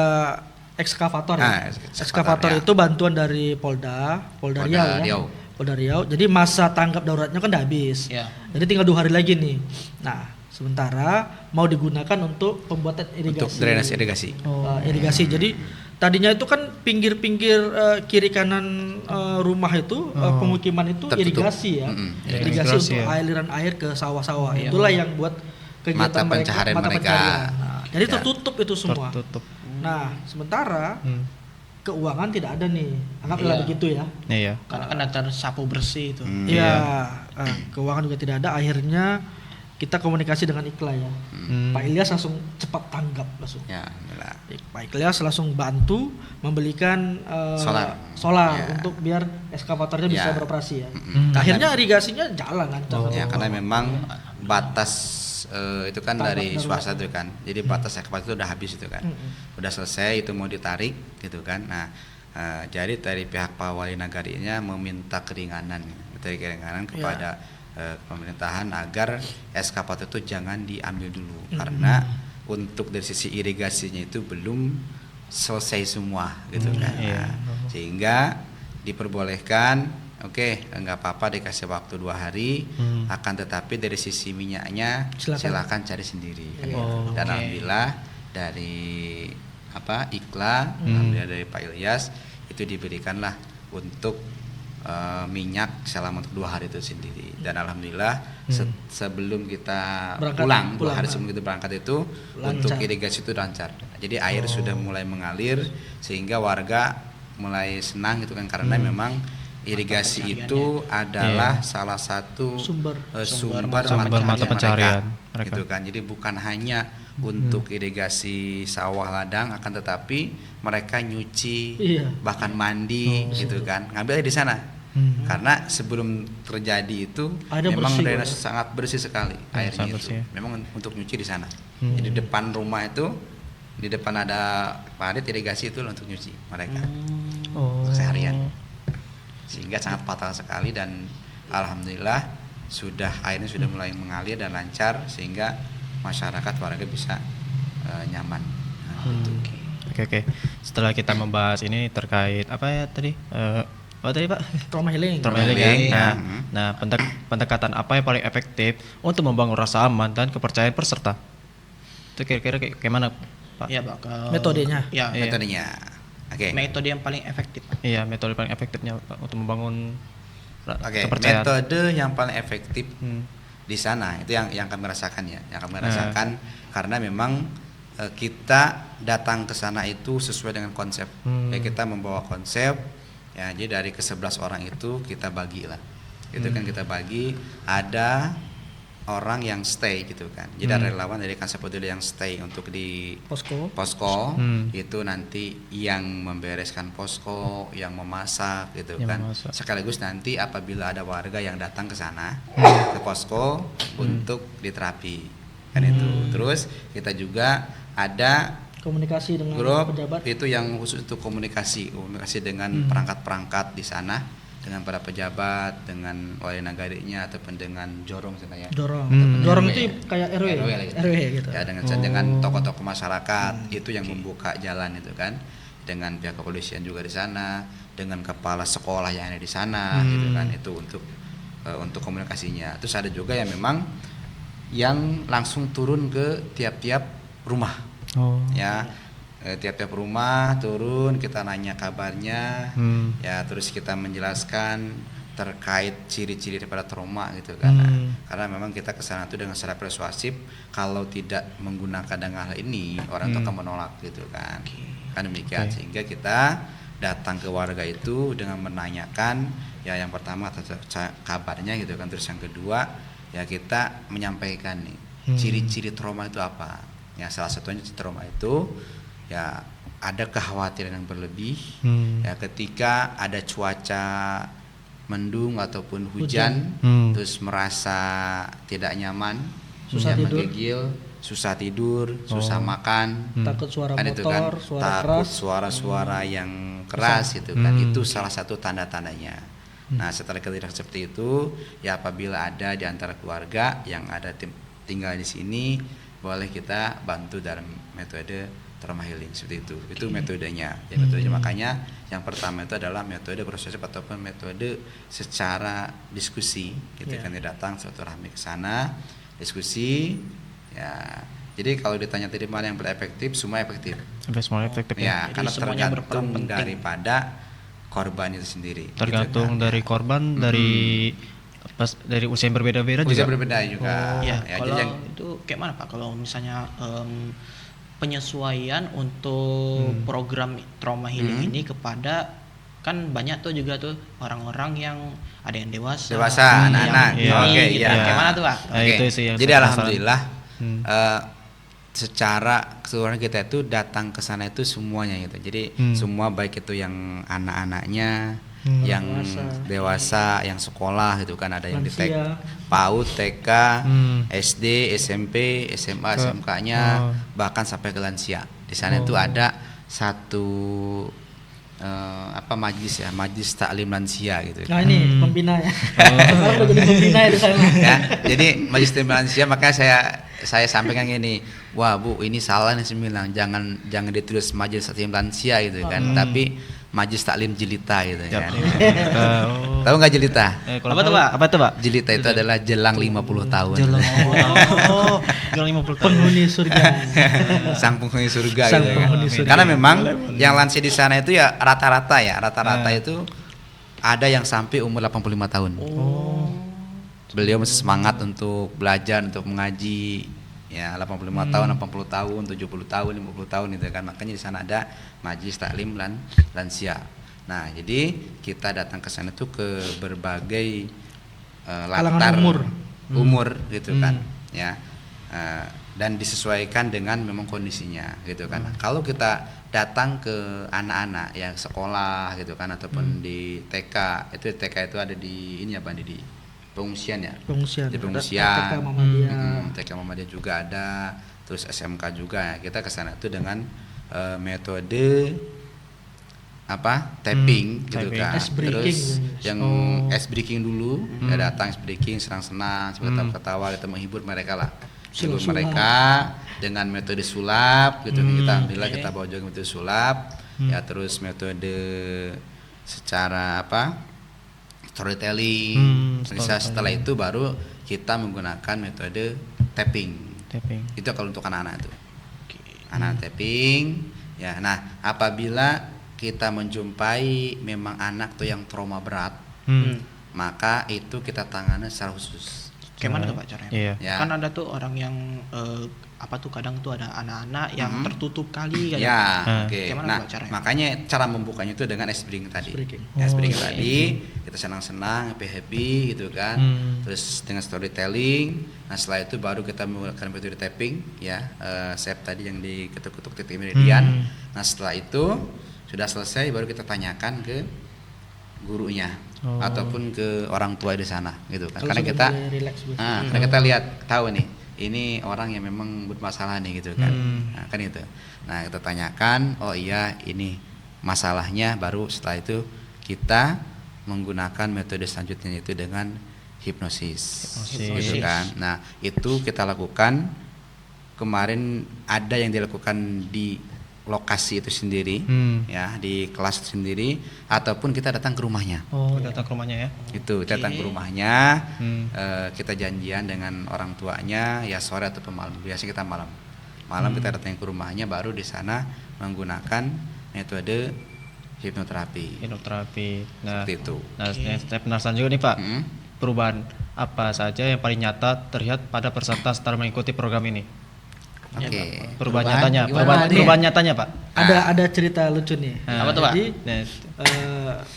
ekskavator ya. Ekskavator, Ekskavator ya. itu bantuan dari Polda Polda Riau ya. Riau. Polda Riau. Jadi masa tanggap daruratnya kan udah habis. Ya. Jadi tinggal 2 hari lagi nih. Nah, sementara mau digunakan untuk pembuatan irigasi. Untuk drainase irigasi. Irigasi. Jadi tadinya itu kan pinggir-pinggir kiri kanan rumah itu pemukiman itu Tertutup. irigasi ya. Irigasi Irigasi untuk ya. aliran air ke sawah-sawah. Itulah yang buat kegiatan Mata pencaharian mereka. pencaharian. Nah, jadi Ya. tertutup itu semua. Tertutup. Nah, sementara keuangan tidak ada nih. Anggaplah Iya. begitu ya. Iya. Karena kan ada sapu bersih itu. Iya, keuangan juga tidak ada. Akhirnya kita komunikasi dengan Ikla ya. Pak Ilyas langsung cepat tanggap langsung. Ya, alhamdulillah. Pak Ilyas langsung bantu membelikan Solar. Ya. untuk biar eskavatornya bisa Ya. beroperasi ya. Akhirnya irigasinya jalan lancar. Ya, karena memang batas itu kan Tanggap dari darurat. swasta itu kan. Jadi batas ekspor itu udah habis itu kan. Udah selesai itu mau ditarik gitu kan. Nah, jadi dari pihak Pak Wali Nagarinya meminta keringanan kepada pemerintahan agar eskavator itu jangan diambil dulu karena untuk dari sisi irigasinya itu belum selesai semua gitu kan. Iya. Nah, sehingga diperbolehkan oke, nggak apa-apa dikasih waktu 2 hari, akan tetapi dari sisi minyaknya silakan cari sendiri. kan gitu. Dan oke. alhamdulillah dari Ikla, alhamdulillah dari Pak Ilyas itu diberikanlah untuk minyak selama untuk 2 hari itu sendiri. Dan alhamdulillah sebelum kita Berangkat, pulang 2 hari sebelum kita berangkat itu untuk Lancar. irigasi itu lancar. Jadi air sudah mulai mengalir sehingga warga mulai senang gitu kan karena memang irigasi itu adalah salah satu Sumber mata pencaharian mereka. gitu kan. Jadi bukan hanya untuk irigasi sawah ladang akan tetapi mereka nyuci Iya. bahkan mandi gitu kan. Ngambil air di sana. Karena sebelum terjadi itu Airnya memang bersih, drainase sangat bersih sekali airnya sangat itu. bersih. Memang untuk nyuci di sana. Jadi depan rumah itu di depan ada parit irigasi itu untuk nyuci mereka. Seharian. Sehingga sangat fatal sekali dan alhamdulillah airnya sudah mulai mengalir dan lancar sehingga masyarakat warga bisa nyaman. Nah, itu. Oke. Setelah kita membahas ini terkait apa ya tadi? Apa tadi Pak? Trauma healing. Trauma healing, ya. Nah, pendekatan apa yang paling efektif untuk membangun rasa aman dan kepercayaan peserta? Itu kira-kira kayak gimana Pak? Iya, Pak. Metodenya. Ya, Iya. Metodenya. Oke. metode yang paling efektif, Pak. Iya, metode paling efektifnya Pak untuk membangun Oke, kepercayaan. metode yang paling efektif Hmm. di sana itu yang kami rasakan ya, yang kami rasakan karena memang kita datang ke sana itu sesuai dengan konsep. Ya, kita membawa konsep ya, jadi dari ke-11 orang itu kita bagi lah. Itu kan kita bagi, ada orang yang stay gitu kan. Jadi ada relawan dari Kansa Peduli yang stay untuk di posko itu nanti yang membereskan posko, yang memasak gitu Yang kan. memasak. Sekaligus nanti apabila ada warga yang datang ke sana ke posko untuk diterapi kan itu. Terus kita juga ada Komunikasi dengan grup pejabat. itu yang khusus untuk komunikasi dengan perangkat-perangkat di sana, dengan para pejabat, dengan wali nagarinya ataupun dengan jorong sana ya. Jorong itu kayak RW lagi. RW gitu. Ya, dengan tokoh-tokoh masyarakat itu yang membuka jalan itu kan, dengan pihak kepolisian juga di sana, dengan kepala sekolah yang ada di sana gitu kan, itu untuk komunikasinya. Terus ada juga yang memang yang langsung turun ke tiap-tiap rumah. Ya, tiap-tiap rumah turun, kita nanya kabarnya, ya terus kita menjelaskan terkait ciri-ciri daripada trauma gitu kan. Karena memang kita kesana tuh dengan secara persuasif, kalau tidak menggunakan dengan hal ini orang itu akan menolak gitu kan. Kan demikian, sehingga kita datang ke warga itu dengan menanyakan ya yang pertama kabarnya gitu kan, terus yang kedua ya kita menyampaikan nih ciri-ciri trauma itu apa. Ya salah satunya trauma itu ya ada kekhawatiran yang berlebih ya ketika ada cuaca mendung ataupun hujan. Terus merasa tidak nyaman, Susah tidur. menggigil, susah tidur, susah makan, Takut suara kan itu kan, motor, suara takut keras. suara-suara yang keras itu kan, itu salah satu tanda-tandanya. Nah setelah kita seperti itu ya apabila ada di antara keluarga yang ada tinggal di sini, boleh kita bantu dalam metode trauma healing seperti itu. Itu metodenya. Ya, metodenya makanya yang pertama itu adalah metode proses ataupun metode secara diskusi. Gitu kan, dia datang silaturahmi ke sana, diskusi. Ya. Jadi kalau ditanya tadi mana yang efektif, semua efektif. Semua efektif ya. Ya, Jadi karena semuanya berperan tergantung penting. daripada korban itu sendiri. Tergantung gitu kan. dari korban, dari usia yang berbeda-beda Usia juga. berbeda juga. Ya, Ya, kalau jadi yang itu kayak mana Pak? Kalau misalnya penyesuaian untuk program trauma healing ini kepada, kan banyak tuh juga tuh orang-orang yang ada yang dewasa, anak-anak. yang ini, Oke, gitu. iya. Kayak mana tuh Pak? Nah, Oke. itu sih yang Jadi saya alhamdulillah Hmm. secara keseluruhan kita itu datang ke sana itu semuanya gitu. Jadi semua baik itu yang anak-anaknya, yang dewasa, yang sekolah gitu kan, ada yang di Lansia. PAUD, TK, SD, SMP, SMA, SMK-nya, bahkan sampai ke lansia. Di sana itu ada satu majelis taklim lansia gitu. Nah ini pembinanya. Sekarang udah jadi pembina ya di sana. Ya, jadi majelis taklim lansia, makanya saya sampaikan gini, wah Bu, ini salah nih saya bilang, jangan ditulis majelis taklim lansia gitu kan, tapi majelis taklim jelita gitu kan. Tahu nggak jelita? Apa tuh Pak? Apa tuh Pak? Jelita itu adalah jelang 50 tahun. Jelang 50 tahun. Penghuni surga. Sang penghuni surga Sang gitu kan. penghuni surga. Karena memang yang lansia di sana itu ya rata-rata itu ada yang sampai umur 85 tahun. Beliau masih semangat untuk belajar, untuk mengaji. Ya, 85 tahun, 80 tahun, 70 tahun, 50 tahun gitu kan. Makanya di sana ada majelis taklim lansia. Nah, jadi kita datang ke sana tuh ke berbagai latar umur gitu kan. Ya. Dan disesuaikan dengan memang kondisinya gitu kan. Kalau kita datang ke anak-anak yang sekolah gitu kan, ataupun di TK, TK itu ada di ini apa di pengungsian ya. Pengungsian. Di pengungsian. TK Muhammadiyah. TK Muhammadiyah juga ada, terus SMK juga. Kita ke sana itu dengan metode tapping gitu tapping. kan. Ice breaking. Terus yang ice breaking dulu, kita datang ice breaking, senang-senang, ketawa-ketawa, kita menghibur mereka lah. Menghibur mereka dengan metode sulap gitu. Kita alhamdulillah kita bawa juga metode sulap. Ya, terus metode secara storytelling. Setelah itu baru kita menggunakan metode tapping. Itu kalau untuk anak-anak itu. Anak tapping. Ya, nah apabila kita menjumpai memang anak tuh yang trauma berat, maka itu kita tangani secara khusus. Kayak mana tuh Pak caranya? Iya. Ya. Kan ada tuh orang yang kadang tuh ada anak-anak yang tertutup kali kan. Ya, oke. Gimana Nah, Pak caranya? makanya cara membukanya itu dengan ice breaking tadi. breaking. Ice breaking tadi kita senang-senang, happy gitu kan. Terus dengan storytelling. Nah, setelah itu baru kita menggunakan metode tapping ya, save tadi yang diketuk-ketuk titik meridian. Nah, setelah itu sudah selesai baru kita tanyakan ke gurunya ataupun ke orang tua di sana gitu kan. Kalau Karena sudah kita mulai relax, karena kita lihat tahu nih ini orang yang memang bermasalah nih gitu kan. Nah, kan itu. Nah, kita tanyakan, oh iya ini masalahnya, baru setelah itu kita menggunakan metode selanjutnya yaitu dengan hipnosis. Gitu kan. Nah, itu kita lakukan kemarin, ada yang dilakukan di lokasi itu sendiri, ya di kelas itu sendiri, ataupun kita datang ke rumahnya. Datang ke rumahnya ya. Itu datang ke rumahnya, kita janjian dengan orang tuanya ya sore atau malam. Biasanya kita malam kita datang ke rumahnya, baru di sana menggunakan metode hipnoterapi. Nah, Seperti itu. Nah, saya penasaran juga nih Pak. Perubahan apa saja yang paling nyata terlihat pada peserta setelah mengikuti program ini? Oke. Perubahan nyatanya, gimana nih? perubahan nyatanya Pak. Ada cerita lucu nih. Apa tuh Pak? Jadi Nah,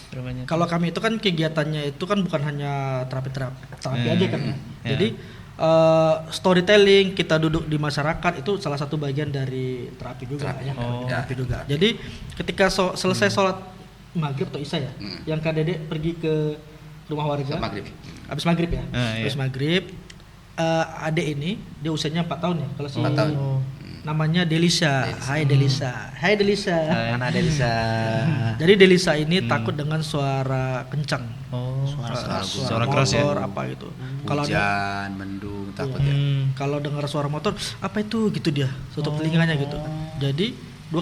perubahan nyata. kalau kami itu kan kegiatannya itu kan bukan hanya terapi aja kan. Jadi storytelling, kita duduk di masyarakat itu salah satu bagian dari terapi juga ya. Terapi juga. Jadi ketika selesai sholat maghrib atau isya ya, yang Kak Dede pergi ke rumah warga. Maghrib. Habis maghrib ya. Iya. Habis maghrib adek ini dia usianya 4 tahun ya. Kalau 4 tahun. namanya Delisa. Hai Delisa. Hai Delisa. Anak Delisa. Jadi Delisa ini takut dengan suara kencang. Suara keras ya. motor apa gitu. Kalau ada Hujan, mendung, takut ya. kalau dengar suara motor, apa itu gitu dia, tutup telinganya gitu. Jadi dua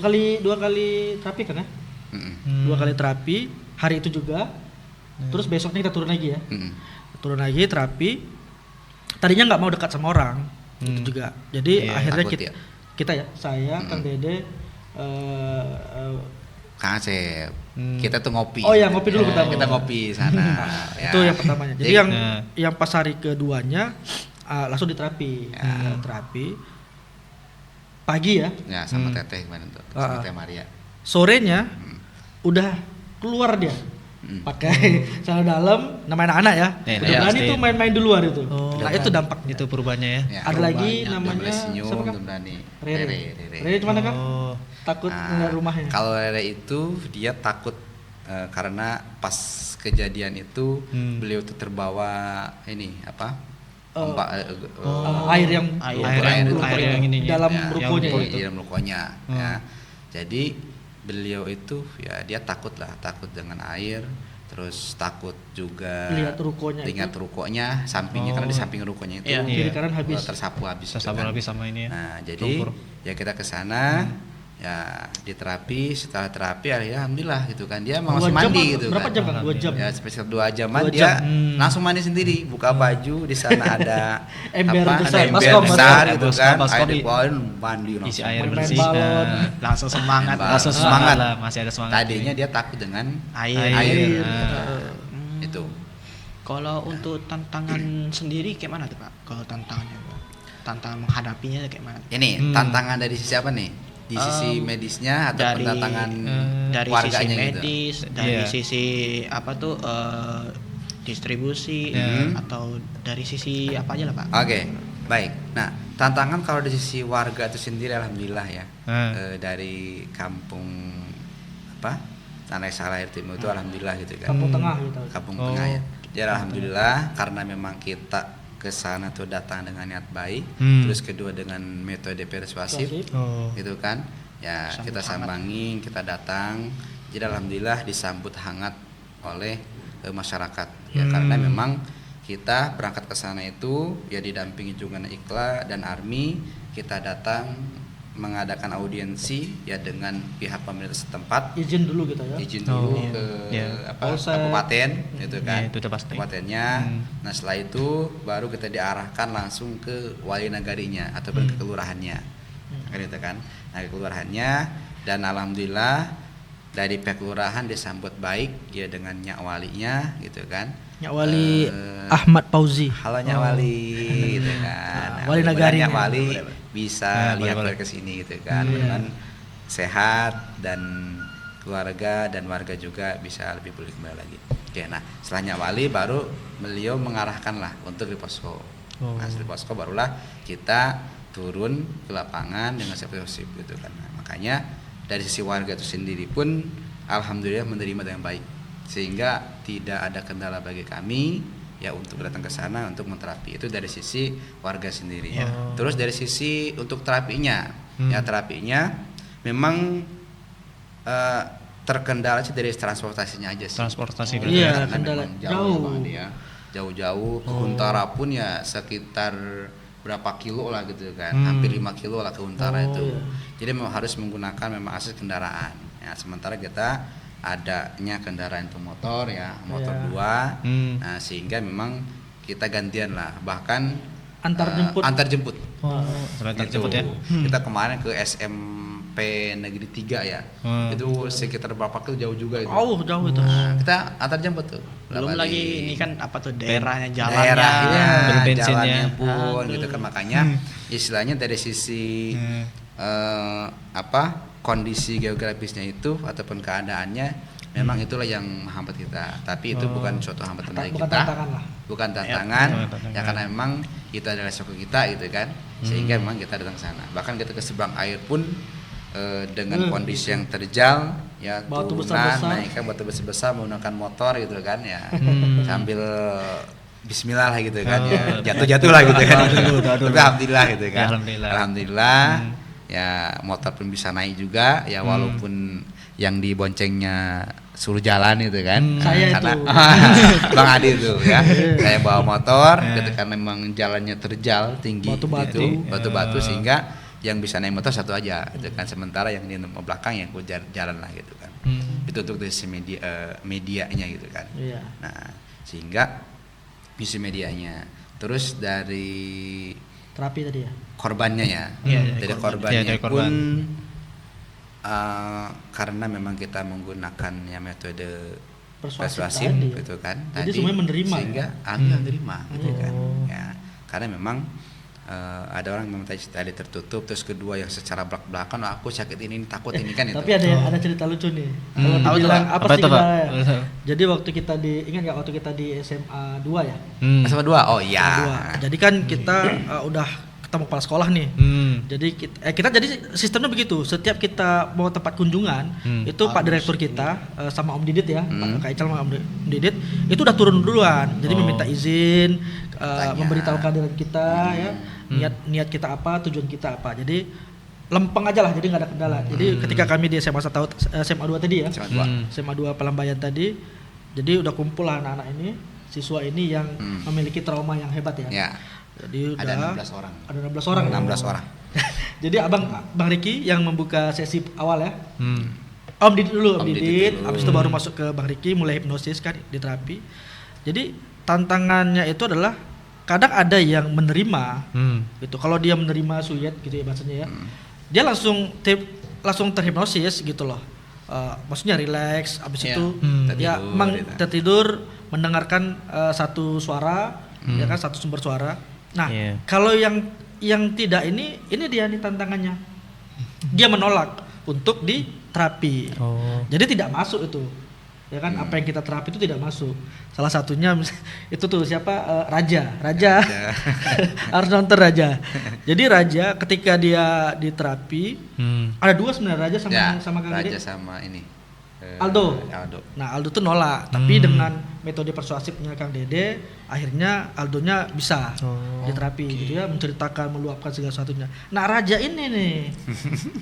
kali terapi kan ya? Mm-mm. 2 kali terapi, hari itu juga. Terus besoknya kita turun lagi ya. Mm-mm. Turun lagi terapi. Tadinya nggak mau dekat sama orang, itu juga. Jadi Iya, akhirnya takut kita ya, saya, Kang Dede, Kang Asep, kita tuh ngopi. Oh ya, ngopi dulu pertama. Kita ngopi sana. itu yang pertamanya. Jadi Jadi, yang pas hari keduanya langsung diterapi, Ya. terapi pagi ya. ya sama Teteh gimana tuh? Sama Teh Maria. Sorenya udah keluar dia. Pakai celana dalam, namanya anak-anak ya. Udah iya, berani pasti. tuh main-main di luar itu. Oh. Nah, itu dampaknya. Itu perubahannya ya. Ya, Ada lagi perubahannya, namanya udah mulai senyum, siapa, Kang? udah berani. Rere. Rere. Rere gimana kan? Oh. Takut Nah, ngeliat rumahnya. Kalau Rere itu dia takut karena pas kejadian itu beliau tuh terbawa ini apa? Ombak, Air yang Air yang ini dalam ya, rukonya yang ya. di dalam rukonya. Ya. Jadi beliau itu ya dia takut dengan air, terus takut juga Lihat rukonya lihat rukonya, sampingnya karena di samping rukonya itu Iya. Kiri kanan habis. tersapu habis. gitu Tersabar kan. habis sama ini ya. Nah, jadi Lumpur. ya kita ke sana ya di terapi, setelah terapi ya alhamdulillah gitu kan. Dia mau 2 langsung jam mandi apa? gitu Berapa kan. jam kan? 2 jam. Ya sekitar 2 jaman 2 dia jam. langsung mandi sendiri, buka baju, di sana ada Ember apa, besar, ada ember baskom, besar baskom. gitu Baskom, kan. baskom Air di- dikeluarin mandi langsung. Isi air Main-main bersih. balon. Langsung semangat. Langsung semangat. lah, masih ada semangat. Tadinya dia takut dengan Air. itu. Kalau untuk tantangan sendiri kayak mana tuh Pak? Kalau tantangannya Pak? Tantangan menghadapinya kayak mana? Ini tantangan dari sisi apa nih? Di sisi medisnya atau dari- tantangan Dari sisi warganya gitu? medis, dari Iya. sisi apa tuh distribusi atau dari sisi apa aja lah Pak? Oke, baik. Nah, tantangan kalau dari sisi warga itu sendiri alhamdulillah ya. Dari kampung apa? Tanah Salah Air Timur itu alhamdulillah gitu kan. Kampung Tengah gitu. Kampung Tengah ya. Jadi alhamdulillah karena memang kita ke sana tuh datang dengan niat baik, terus kedua dengan metode persuasif Oh. gitu kan. Ya, kita sambangin, kita datang. Jadi alhamdulillah disambut hangat oleh masyarakat. Ya karena memang kita berangkat ke sana itu ya didampingi juga Ikla dan Army, kita datang mengadakan audiensi ya dengan pihak pemerintah setempat, Izin dulu gitu ya. izin dulu Oh, ke iya. apa Polsek. kabupaten gitu kan. Iya, itu udah pasti. Kabupatennya. Nah, setelah itu baru kita diarahkan langsung ke wali nagarinya ataupun ke kelurahannya. Gitu kan. Nah, ke kelurahannya dan alhamdulillah dari pihak kelurahan disambut baik ya dengan nyak walinya gitu kan. Nyak Wali Eh, Ahmad Fauzi. Halo Nyak Wali gitu kan. Wali mudah-mudahan nagari. Nyak Wali bisa lihat boleh. ke sini gitu kan. Dengan sehat dan keluarga dan warga juga bisa lebih pulih kembali lagi. Oke, nah setelah Nyak Wali baru beliau mengarahkan lah untuk di posko. Nah, di posko barulah kita turun ke lapangan dengan siap-siap gitu kan. Nah, makanya dari sisi warga itu sendiri pun alhamdulillah menerima dengan baik, sehingga tidak ada kendala bagi kami ya untuk datang ke sana untuk menterapi. Itu dari sisi warga sendiri. Terus dari sisi untuk terapinya, ya terapinya memang terkendala sih dari transportasinya aja sih. Transportasi Oh, iya, Karena kendala memang jauh. banget ya. Jauh-jauh ke Huntara pun ya sekitar berapa kilo lah gitu kan, hampir 5 kilo lah ke Huntara itu. Jadi memang harus menggunakan memang akses kendaraan. Ya, sementara kita adanya kendaraan itu motor ya, motor 2. Nah, sehingga memang kita gantian lah, bahkan Antar jemput. antar jemput. Sampai Gitu. terjemput ya. Kita kemarin ke SMP Negeri 3 ya. Itu sekitar berapa kilo, jauh juga itu. Jauh itu. Nah, kita antar jemput tuh. Belum Lah, lagi balik. ini kan apa tuh daerahnya, jalannya. Daerahnya, beli bensinnya. jalannya pun gitu kan, makanya istilahnya dari sisi kondisi geografisnya itu ataupun keadaannya memang itulah yang menghambat kita. Tapi itu bukan suatu hambatan bagi Bukan kita. tantangan lah. Bukan tantangan. bukan Ya karena memang itu adalah resiko kita gitu kan. Sehingga memang kita datang ke sana. Bahkan kita ke seberang air pun dengan kondisi yang terjal ya, Batu turunan, besar-besar. naikkan batu besar-besar menggunakan motor gitu kan ya. Sambil bismillah lah gitu kan ya. Jatuh-jatuh lah gitu kan. Tapi alhamdulillah gitu kan. Alhamdulillah. Ya motor pun bisa naik juga ya, walaupun yang diboncengnya suruh jalan itu kan. Saya karena itu. Bang Adi itu ya. Saya bawa motor gitu karena memang jalannya terjal tinggi Batu-batu. gitu, batu-batu sehingga yang bisa naik motor satu aja gitu kan, sementara yang di nomor belakang yang gue jalan lah gitu kan. Itu untuk dari sisi medianya gitu kan. Iya. Nah sehingga misi medianya, terus dari Terapi tadi ya. korbannya ya, Iya, dari korban. korbannya Iya, dari korban. pun karena memang kita menggunakan ya metode persuasif tadi ya. gitu kan. Jadi semuanya menerima sehingga ya? alhamdulillah menerima gitu kan. Oh. Ya, karena memang ada orang yang tadi tertutup, terus kedua yang secara belak-belakan, aku sakit ini takut ini kan itu. Tapi ada cerita lucu nih. Kalau Apa tuh, dibilang Pak? apa Apa sih tuh, Pak? kendalanya? Jadi waktu kita ingat nggak waktu kita di SMA 2 ya? Sama dua, oh iya. SMA 2. Jadi kan kita udah ketemu kepala sekolah nih. Jadi kita jadi sistemnya begitu. Setiap kita mau tempat kunjungan, itu Pak Direktur kita sama Om Didit ya, Pak Kak Ical sama Om Didit itu udah turun duluan. Jadi meminta izin, memberitahu kehadiran kita ya, niat kita apa, tujuan kita apa. Jadi lempeng aja lah, jadi nggak ada kendala. Jadi ketika kami di SMA 2 tadi ya, SMA 2 Pelambayan tadi, jadi udah kumpul lah anak-anak ini, siswa ini yang memiliki trauma yang hebat ya. Ya. Jadi Ada udah 16 orang. Ada 16 orang. 16 orang. Jadi Bang Riki yang membuka sesi awal ya. Om Didit dulu, Om Didit. Habis itu baru masuk ke Bang Riki, mulai hipnosis kan di terapi. Jadi tantangannya itu adalah kadang ada yang menerima gitu. Kalau dia menerima suyet gitu ya bahasanya ya. Dia langsung terhipnosis gitu loh. Maksudnya relax, habis Iya. itu dia Tertidur, gitu. tertidur mendengarkan satu suara, ya kan, satu sumber suara. Nah, Iya. kalau yang tidak ini dia nih tantangannya. Dia menolak untuk diterapi. Jadi tidak masuk itu. Ya kan, apa yang kita terapi itu tidak masuk. Salah satunya itu tuh siapa? Raja. Harus nonton Raja. Jadi Raja ketika dia diterapi, ada dua sebenarnya, Raja sama Kang Raja Dede. sama ini. Aldo. Aldo. Nah, Aldo tuh nolak, tapi dengan metode persuasifnya Kang Dede, akhirnya Aldonya bisa diterapi gitu ya, menceritakan, meluapkan segala sesuatunya. Nah, Raja ini nih.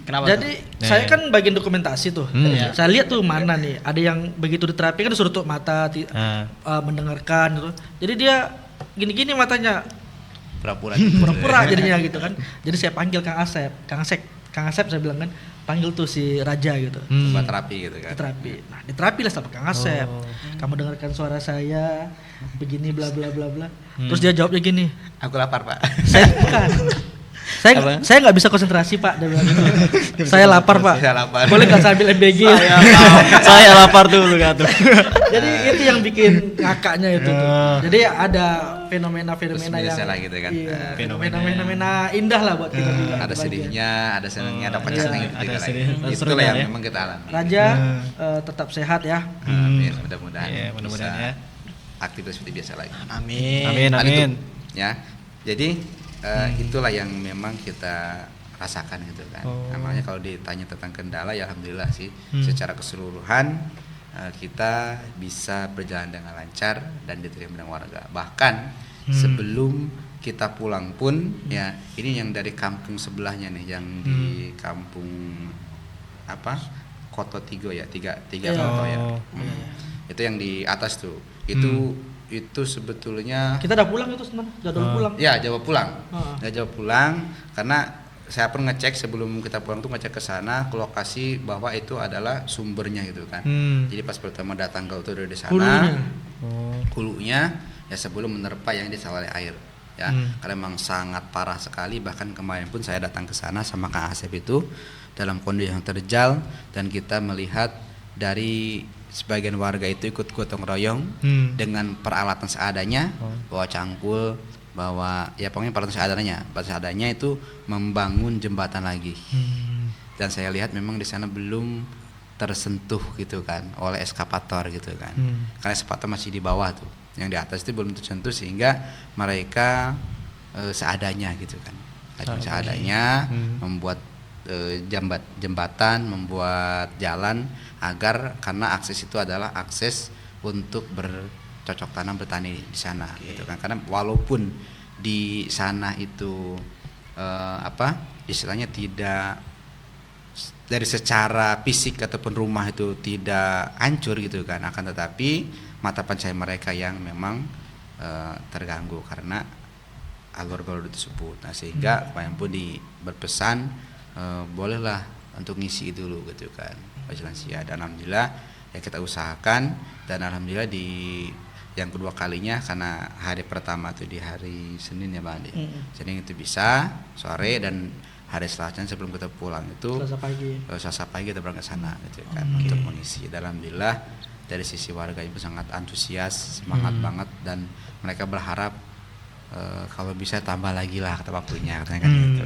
Kenapa Jadi saya kan bagian dokumentasi tuh. Iya. Saya lihat tuh mana nih, ada yang begitu diterapi kan disuruh tutup mata, mendengarkan gitu. Jadi dia gini-gini matanya, pura-pura jadinya gitu kan. Jadi saya panggil Kang Asep saya bilang kan, panggil tuh si Raja gitu. Coba terapi gitu kan. Diterapi. Nah, diterapi lah sama Kang Asep. Kamu dengarkan suara saya begini bla bla bla bla. Terus dia jawabnya gini, Aku lapar, Pak. saya nggak bisa konsentrasi, Pak. Dia bilang gitu. Saya lapar, Pak. Saya lapar. Boleh nggak sambil MBG? Saya lapar dulu kan tuh. Jadi itu yang bikin ngakaknya itu tuh. Jadi ada fenomena-fenomena Terus yang biasa lah gitu kan. Iya, fenomena indah lah buat kita juga. Ada bagian. sedihnya, ada senangnya, ada pecahnya gitu. ada lah. sedih, ada Itulah serunya yang ya. memang kita alami. Raja tetap sehat ya. Amin, mudah-mudahan. Iya, mudah-mudahan bisa ya. aktivitas seperti biasa lagi. Amin. Amin, Kan amin. itu, ya. Jadi itulah yang memang kita rasakan gitu kan. Namanya kalau ditanya tentang kendala ya alhamdulillah sih secara keseluruhan kita bisa berjalan dengan lancar dan diterima dengan warga. Bahkan sebelum kita pulang pun ya ini yang dari kampung sebelahnya nih yang di kampung apa? Koto Tigo ya, tiga Koto ya. Itu yang di atas tuh. Itu sebetulnya Kita udah pulang itu sebenarnya, jadwal pulang. ya Jawa pulang. Heeh. Ya Jawa pulang karena saya pun ngecek sebelum kita pulang tuh ngecek ke sana ke lokasi bahwa itu adalah sumbernya gitu kan. Jadi pas pertama datang ke itu dari sana Hulunya. hulunya ya sebelum menerpa yang di sawah air ya. Karena memang sangat parah sekali, bahkan kemarin pun saya datang ke sana sama Kang Asep itu dalam kondisi yang terjal dan kita melihat dari sebagian warga itu ikut gotong royong dengan peralatan seadanya, bawa cangkul, bawa ya pokoknya peralatan seadanya itu membangun jembatan lagi. Dan saya lihat memang di sana belum tersentuh gitu kan oleh eskapator gitu kan. Karena eskapator masih di bawah tuh. Yang di atas itu belum tersentuh sehingga mereka seadanya gitu kan. Seadanya membuat jembatan, membuat jalan agar karena akses itu adalah akses untuk bercocok tanam bertani di sana gitu kan. Karena walaupun di sana itu istilahnya tidak dari secara fisik ataupun rumah itu tidak hancur gitu kan, akan tetapi mata pencaharian mereka yang memang terganggu karena alur galudu tersebut. Nah sehingga kami pun berpesan bolehlah untuk ngisi dulu gitu kan baju lansia, dan alhamdulillah ya kita usahakan, dan alhamdulillah di yang kedua kalinya, karena hari pertama itu di hari Senin ya Bang Andi. Senin itu bisa sore, dan hari Selasa sebelum kita pulang itu Selasa pagi kita berangkat sana gitu kan untuk mengisi. Dan alhamdulillah dari sisi warga itu sangat antusias, semangat banget, dan mereka berharap kalau bisa tambah lagi lah kata waktunya katanya kan gitu.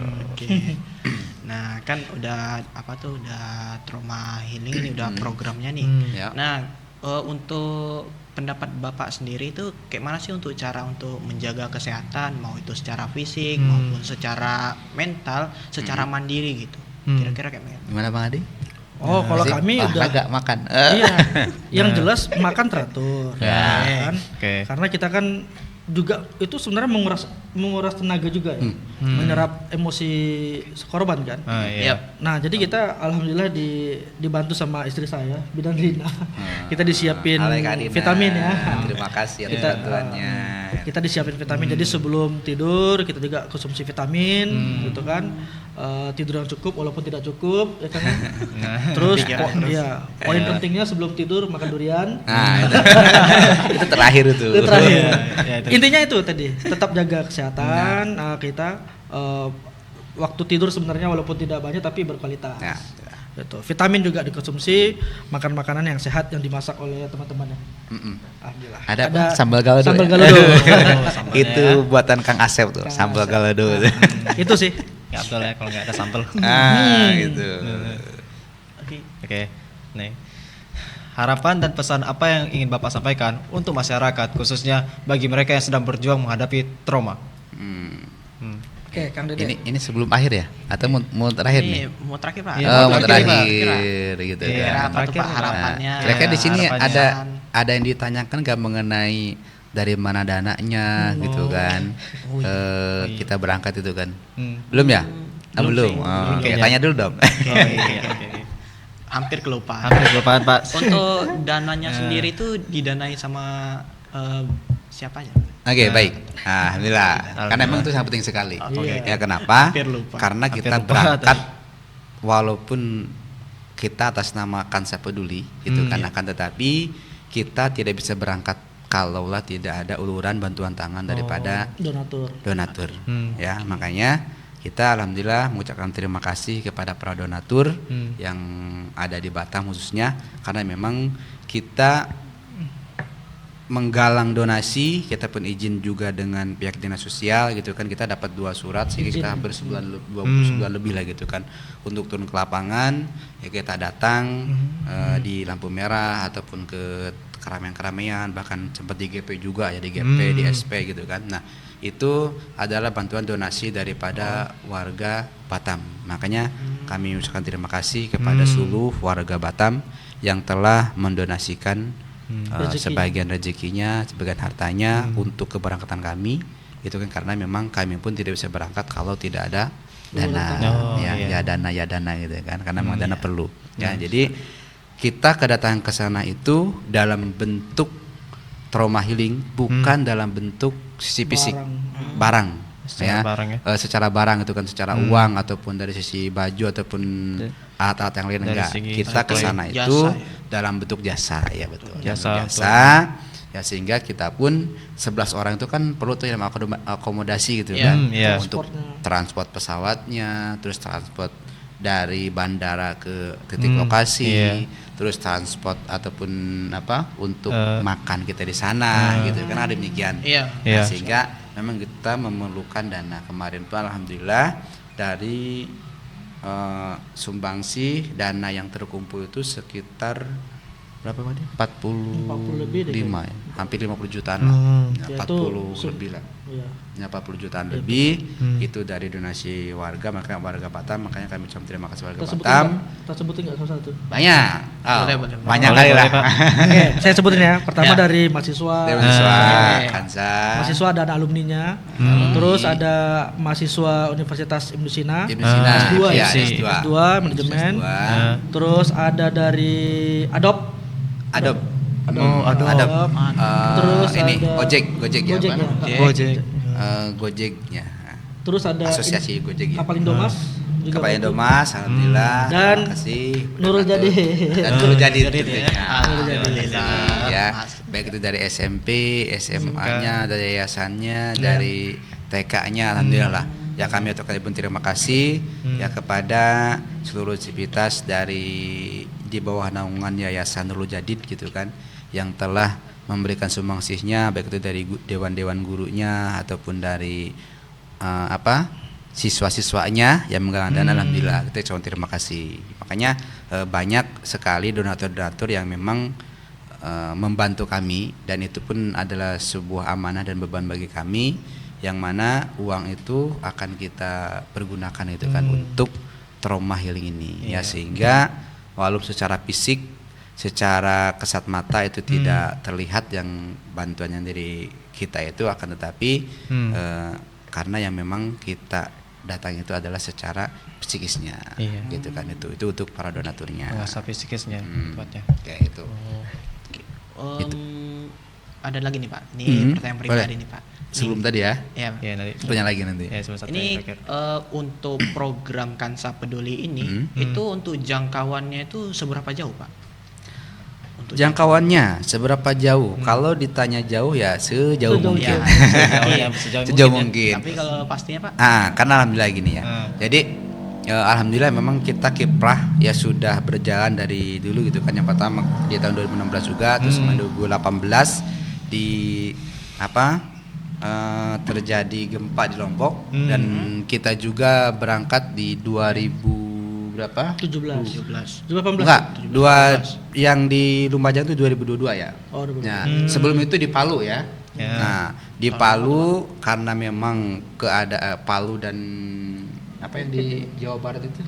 Nah kan udah udah trauma healing ini udah programnya nih. Ya. Nah untuk pendapat Bapak sendiri itu kayak mana sih untuk cara untuk menjaga kesehatan, mau itu secara fisik maupun secara mental, secara mandiri gitu. Kira-kira kayak Gimana Bang Adi? Kalau kami udah agak makan. Iya, yang jelas makan teratur, kan? Karena kita kan juga itu sebenarnya menguras tenaga juga ya, menyerap emosi korban kan. Nah jadi kita alhamdulillah dibantu sama istri saya Bidan Rina. Kita disiapin vitamin ya. Terima kasih atas bantuannya. Kita disiapin vitamin, jadi sebelum tidur kita juga konsumsi vitamin gitu kan. Tidur yang cukup walaupun tidak cukup ya kan. Terus poin pentingnya sebelum tidur makan durian. Nah itu terakhir itu. Intinya itu tadi, tetap jaga kesehatan. Kita waktu tidur sebenarnya walaupun tidak banyak tapi berkualitas. Gitu. Vitamin juga dikonsumsi, makan makanan yang sehat yang dimasak oleh teman-temannya. Alhamdulillah. Ada sambal galodo. Sambal galodo. Itu buatan Kang Asep tuh, sambal galodo. Itu sih. Nggak betul ya kalau nggak ada sambal. Gitu. Oke. Nih. Harapan dan pesan apa yang ingin Bapak sampaikan untuk masyarakat, khususnya bagi mereka yang sedang berjuang menghadapi trauma? Oke, Kang Dede. Ini sebelum akhir ya? Atau mau terakhir nih? Mau terakhir Pak. Mau terakhir gitu kan. Apa tuh Pak harapannya? Kira-kira di sini ada yang ditanyakan nggak mengenai dari mana dananya gitu kan? Kita berangkat itu kan? Belum ya? Belum. Oke, tanya dulu dong. Hampir kelupaan Pak. Untuk dananya sendiri itu didanai sama siapa aja? Oke, baik. Alhamdulillah. Karena memang itu sangat penting sekali. Ya kenapa? Karena kita berangkat walaupun kita atas nama Kansa Peduli itu kan, akan tetapi kita tidak bisa berangkat kalaulah tidak ada uluran bantuan tangan daripada donatur. Ya, makanya kita alhamdulillah mengucapkan terima kasih kepada para donatur yang ada di Batam khususnya, karena memang kita menggalang donasi, kita pun izin juga dengan pihak dinas sosial gitu kan, kita dapat 2 surat sehingga kita hampir sebulan lebih lah gitu kan untuk turun ke lapangan. Ya kita datang di lampu merah ataupun ke keramaian-keramaian, bahkan sempat di GP juga ya, di GP di SP gitu kan. Nah itu adalah bantuan donasi daripada warga Batam. Makanya kami ucapkan terima kasih kepada seluruh warga Batam yang telah mendonasikan sebagian rezekinya, sebagian hartanya untuk keberangkatan kami. Itu kan karena memang kami pun tidak bisa berangkat kalau tidak ada dana. Dana gitu kan, karena memang dana perlu. Ya, jadi kita kedatangan ke sana itu dalam bentuk trauma healing, bukan dalam bentuk sisi fisik barang. Secara barang itu kan, secara uang ataupun dari sisi baju ataupun alat-alat yang lain enggak. Kita ke sana itu dalam bentuk jasa, ya betul. Jasa. Ya sehingga kita pun 11 orang itu kan perlu tuh yang akomodasi gitu kan. Untuk transport pesawatnya, terus transport dari bandara ke titik lokasi, terus transport ataupun untuk makan kita di sana gitu kan, ada demikian. Nah, sehingga memang kita memerlukan dana. Kemarin tuh alhamdulillah dari sumbangsi dana yang terkumpul itu sekitar berapa tadi? 45 ya, hampir 50 jutaan lah. 40 lebih lah. Ya 40 jutaan lebih itu dari donasi warga, makanya warga Batam, makanya kami ucapkan terima kasih warga Batam. Kita sebutin nggak salah satu? Banyak. Boleh. Banyak kali lah. Oke, saya sebutin ya. Pertama dari mahasiswa. Kansa. Mahasiswa dan alumninya. Terus ada mahasiswa Universitas Ibnu Sina. S2 ya. S2 manajemen. Terus ada dari Adopt. Terus ini Gojek ya. Gojek. Gojeknya. Terus ada Asosiasi Gojek ya. Kapal-Indomas juga Kapal bantu. Indomas, alhamdulillah. Dan terima kasih. Nurul Jadi. Dan Nurul Jadi Jadi tentunya. ya. Alhamdulillah. Ya, baik itu dari SMP, SMA-nya, dari yayasannya, dari TK-nya, alhamdulillah lah. Ya kami ucapkan pun terima kasih ya kepada seluruh sivitas dari di bawah naungan Yayasan Nurul Jadid gitu kan, yang telah memberikan sumbangsihnya baik itu dari dewan-dewan gurunya ataupun dari siswa-siswanya yang menggalang dana, alhamdulillah kita ucapkan terima kasih. Makanya banyak sekali donatur-donatur yang memang membantu kami, dan itu pun adalah sebuah amanah dan beban bagi kami, yang mana uang itu akan kita pergunakan itu kan untuk trauma healing ini ya, sehingga walaupun secara fisik, secara kesat mata itu tidak terlihat yang bantuan yang dari kita itu, akan tetapi karena yang memang kita datang itu adalah secara psikisnya, gitu kan, itu untuk para donaturnya. Mengasah psikisnya buatnya. Kayak itu. Ada lagi nih Pak, ini pertanyaan pribadi Boleh. nih Pak. Sebelum tadi ya, Ya, Ya nanti. tanya lagi nanti. Ya sebelum satu ini yang terakhir. untuk program Kansa Peduli ini, itu untuk jangkauannya itu seberapa jauh Pak? Untuk Jangkauannya seberapa jauh? Kalau ditanya jauh ya sejauh mungkin. Sejauh mungkin. Tapi kalau pastinya Pak? Karena alhamdulillah gini ya. Jadi alhamdulillah memang kita kiprah ya sudah berjalan dari dulu gitu kan. Yang pertama di tahun 2016 juga, terus 2018 di terjadi gempa di Lombok, dan kita juga berangkat di 2000 berapa? 17. 17. 18. Enggak, yang di Lumajang itu 2022 ya. Oh, 2022. Nah, sebelum itu di Palu ya. Ya. Nah, di Palu karena memang keadaan Palu dan apa yang di Jawa Barat itu?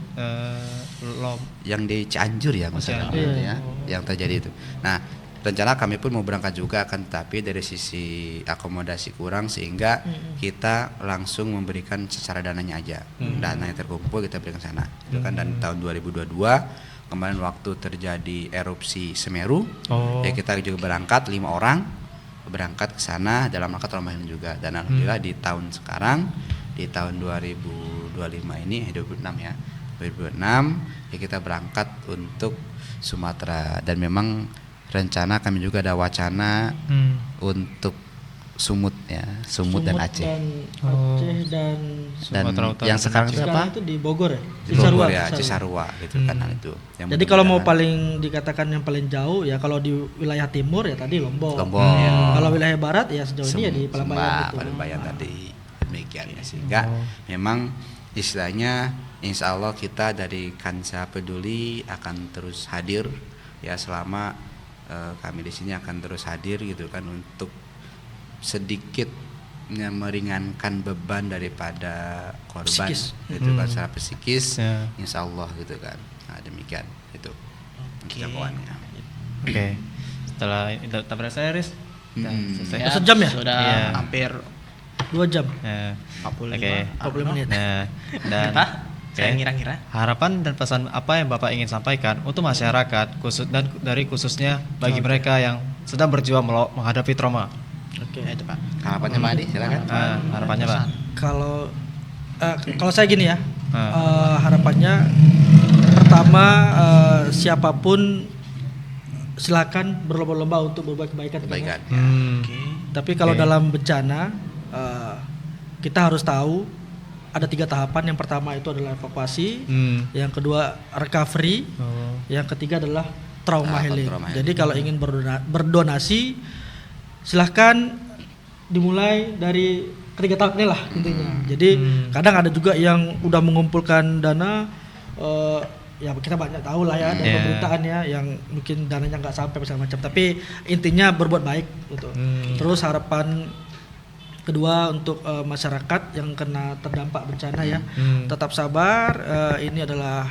Yang di Cianjur ya maksudnya Cianjur. ya, yang terjadi itu. Nah, rencana kami pun mau berangkat juga, akan tetapi dari sisi akomodasi kurang, sehingga kita langsung memberikan secara dananya aja. Dana yang terkumpul kita berikan sana. Itu kan, dan tahun 2022 kemarin waktu terjadi erupsi Semeru, ya kita juga berangkat 5 orang berangkat ke sana dalam rangka trauma healing juga. Dan alhamdulillah di tahun sekarang, di tahun 2025 ini 2026 ya. 2026 ya kita berangkat untuk Sumatera, dan memang rencana kami juga ada wacana untuk Sumut ya, Sumut dan Aceh. Aceh dan Sumatera Utara yang dan sekarang Aceh. itu sekarang apa? itu di Bogor ya. Di Bogor ya, Cisarua. Cisarua gitu kan, hal itu. Yang Jadi kalau mau mudah-mudahan- paling dikatakan yang paling jauh ya, kalau di wilayah timur ya tadi Lombok. Lombok. Kalau wilayah barat ya sejauh ini ya di Palambayan gitu. Palambayan tadi demikian ya, sehingga memang istilahnya insya Allah kita dari Kansa Peduli akan terus hadir ya, selama kami di sini akan terus hadir gitu kan, untuk sedikit meringankan beban daripada korban Psikis. gitu kan, secara psikis Ya. insya Allah gitu kan. Nah, demikian itu jangkauannya. Oke. Setelah tak berasa Riz. Selesai. Ya. Sejam ya? Sudah Iya. hampir 2 jam. Ya. 45. Oke. 40 menit. Nah, dan Pak, saya oke. ngira-ngira. Harapan dan pesan apa yang Bapak ingin sampaikan untuk masyarakat khususnya bagi mereka yang sedang berjuang menghadapi trauma. Oke. Ya, itu Pak. Harapannya Pak Adi, silakan. Harapannya Pak. Kalau saya gini ya, Ah. harapannya pertama siapapun silakan berlomba-lomba untuk berbuat kebaikan. Kebaikan. Tapi kalau Oke. dalam bencana kita harus tahu ada 3 tahapan. Yang pertama itu adalah evakuasi, yang kedua recovery, yang ketiga adalah trauma healing. trauma healing. Jadi kalau ingin berdonasi silahkan dimulai dari ketiga tahap ini lah intinya. Jadi kadang ada juga yang udah mengumpulkan dana, ya kita banyak tahu lah ya dari Yeah. pemerintahan ya, yang mungkin dananya nggak sampai segala macam. Tapi intinya berbuat baik gitu. Terus harapan kedua untuk masyarakat yang kena terdampak bencana ya, tetap sabar. Ini adalah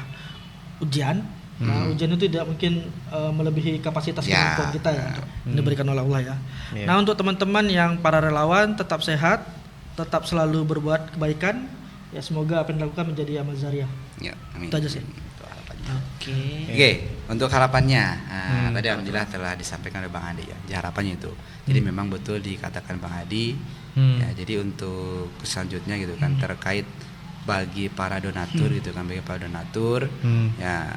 ujian. Nah, ujian itu tidak mungkin melebihi kapasitas Ya. kemampuan kita ya. Ini diberikan oleh Allah ya. Ya. Nah, untuk teman-teman yang para relawan tetap sehat, tetap selalu berbuat kebaikan. Ya, semoga apa yang dilakukan menjadi amal jariah. Ya, amin. Itu aja sih. Itu harapannya. Oke. Oke, untuk harapannya, tadi alhamdulillah telah disampaikan oleh Bang Adi ya. Jadi harapannya itu, jadi memang betul dikatakan Bang Adi. Ya, jadi untuk selanjutnya gitu kan terkait bagi para donatur gitu kan, bagi para donatur, ya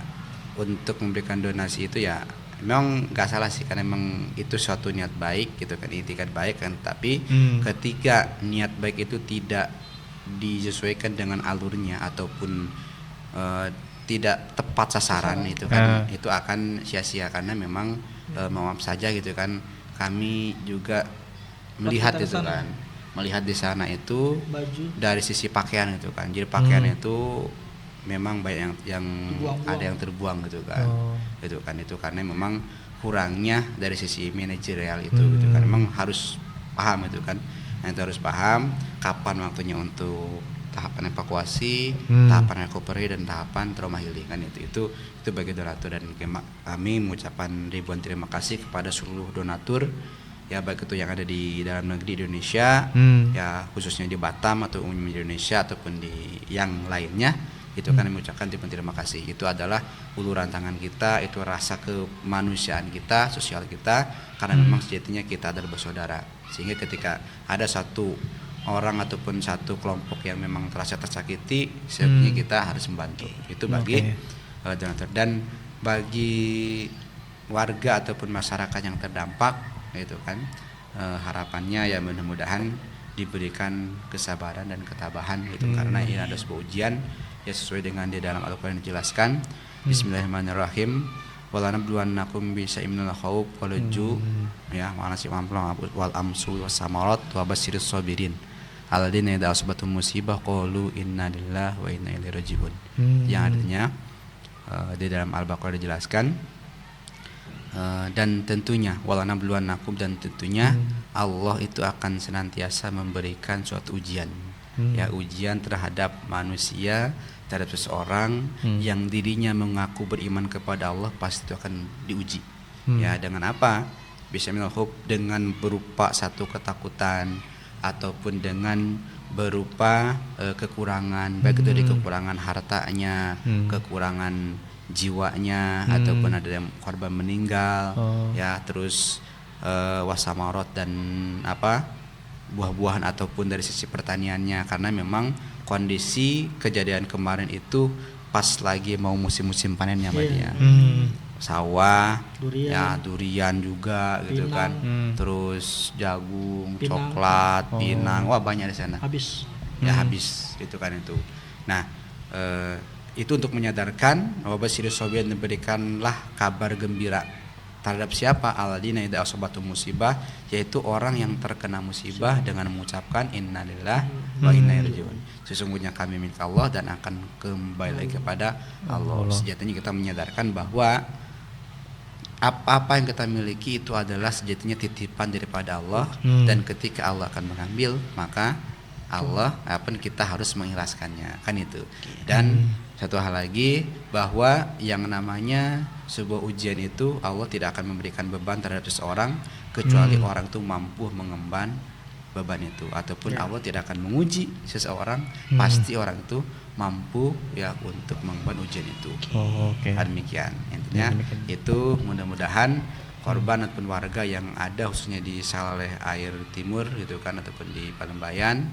untuk memberikan donasi itu ya memang nggak salah sih, karena memang itu suatu niat baik gitu kan, itikat baik kan. Tapi ketika niat baik itu tidak disesuaikan dengan alurnya ataupun tidak tepat sasaran itu kan, itu akan sia-sia, karena memang maaf saja gitu kan, kami juga melihat itu kan, melihat di sana itu Baju dari sisi pakaian itu kan, jadi pakaian itu memang banyak yang Dibuang-buang. ada yang terbuang gitu kan, itu kan, itu karena memang kurangnya dari sisi manajerial itu gitu kan, memang harus paham itu kan, nah, itu harus paham kapan waktunya untuk tahapan evakuasi, tahapan recovery dan tahapan trauma healing kan, itu bagi donatur. Dan kami mengucapkan ribuan terima kasih kepada seluruh donatur ya, baik itu yang ada di dalam negeri Indonesia ya, khususnya di Batam atau umum Indonesia ataupun di yang lainnya, itu kan mengucapkan ribuan terima kasih. Itu adalah uluran tangan kita, itu rasa kemanusiaan kita, sosial kita, karena memang sejatinya kita adalah bersaudara, sehingga ketika ada satu orang ataupun satu kelompok yang memang terasa tersakiti, sebenarnya kita harus membantu. Itu bagi donatur. Dan bagi warga ataupun masyarakat yang terdampak itu kan, harapannya ya mudah-mudahan diberikan kesabaran dan ketabahan gitu, karena ini ada sebuah ujian ya, sesuai dengan di dalam Al-Qur'an dijelaskan. Bismillahirrahmanirrahim. Wala nabluwannakum bisyai'in minal khawf wal ju' ya wa nasi wal amsu was samarat wa basyiris sabirin alladzina idza asabatum musibah qalu inna lillahi wa inna ilaihi raji'un. Yang artinya di dalam Al-Baqarah dijelaskan, dan tentunya walanabluwannakum, dan tentunya Allah itu akan senantiasa memberikan suatu ujian, ya, ujian terhadap manusia, terhadap seseorang yang dirinya mengaku beriman kepada Allah, pasti itu akan diuji. Ya, dengan apa? Bisa minal khawf, dengan berupa satu ketakutan ataupun dengan berupa kekurangan, baik itu di kekurangan hartanya, kekurangan jiwanya, ataupun ada yang korban meninggal, ya, terus wasamarot dan buah-buahan ataupun dari sisi pertaniannya, karena memang kondisi kejadian kemarin itu pas lagi mau musim-musim panennya Mbak Dia. Sawah, Durian. ya durian juga gitu kan, terus jagung, Pinang. coklat, pinang, wah banyak di sana. habis. Ya habis gitu kan itu. Nah, itu untuk menyadarkan bahwa Basyirus Sabirin, berikanlah kabar gembira terhadap siapa, alladzina idza asabatum musibah, yaitu orang yang terkena musibah dengan mengucapkan innalillahi wa inna ilaihi raji'un. Sesungguhnya kami milik Allah dan akan kembali lagi kepada Allah. Sejatinya kita menyadarkan bahwa apa-apa yang kita miliki itu adalah sejatinya titipan daripada Allah, dan ketika Allah akan mengambil, maka Allah kita harus mengikhlaskannya kan itu. Dan satu hal lagi, bahwa yang namanya sebuah ujian itu Allah tidak akan memberikan beban terhadap seseorang kecuali orang itu mampu mengemban beban itu, ataupun Allah tidak akan menguji seseorang, pasti orang itu mampu ya untuk mengemban ujian itu. Demikian intinya. Itu mudah-mudahan korban ataupun warga yang ada khususnya di Saleh Air Timur gitu kan, ataupun di Palembayan,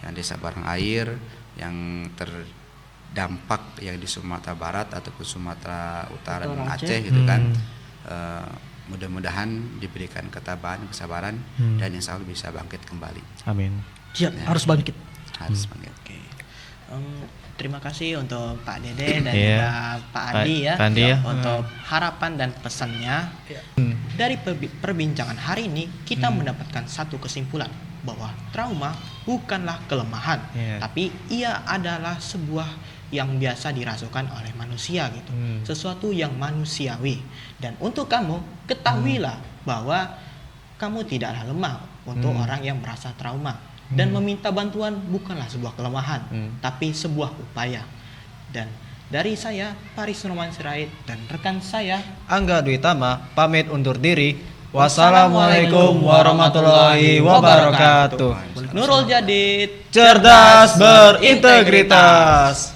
yang desa Barang Air, yang terdampak yang di Sumatera Barat ataupun Sumatera Utara dan Aceh gitu kan, mudah-mudahan diberikan ketabahan, kesabaran, dan insya Allah bisa bangkit kembali. Amin. Siap, harus bangkit. Harus bangkit. Terima kasih untuk Pak Dede dan juga Pak Adi ya, Pak Andi ya. untuk harapan dan pesannya. Dari perbincangan hari ini kita mendapatkan satu kesimpulan bahwa trauma bukanlah kelemahan, tapi ia adalah sebuah yang biasa dirasukan oleh manusia gitu, sesuatu yang manusiawi. Dan untuk kamu, ketahuilah bahwa kamu tidaklah lemah untuk orang yang merasa trauma. Dan meminta bantuan bukanlah sebuah kelemahan, tapi sebuah upaya. Dan dari saya, Paris Roman Sirait, dan rekan saya, Angga Dwi Tama, pamit undur diri. Wassalamualaikum warahmatullahi wabarakatuh. Nurul Jadid, Cerdas berintegritas.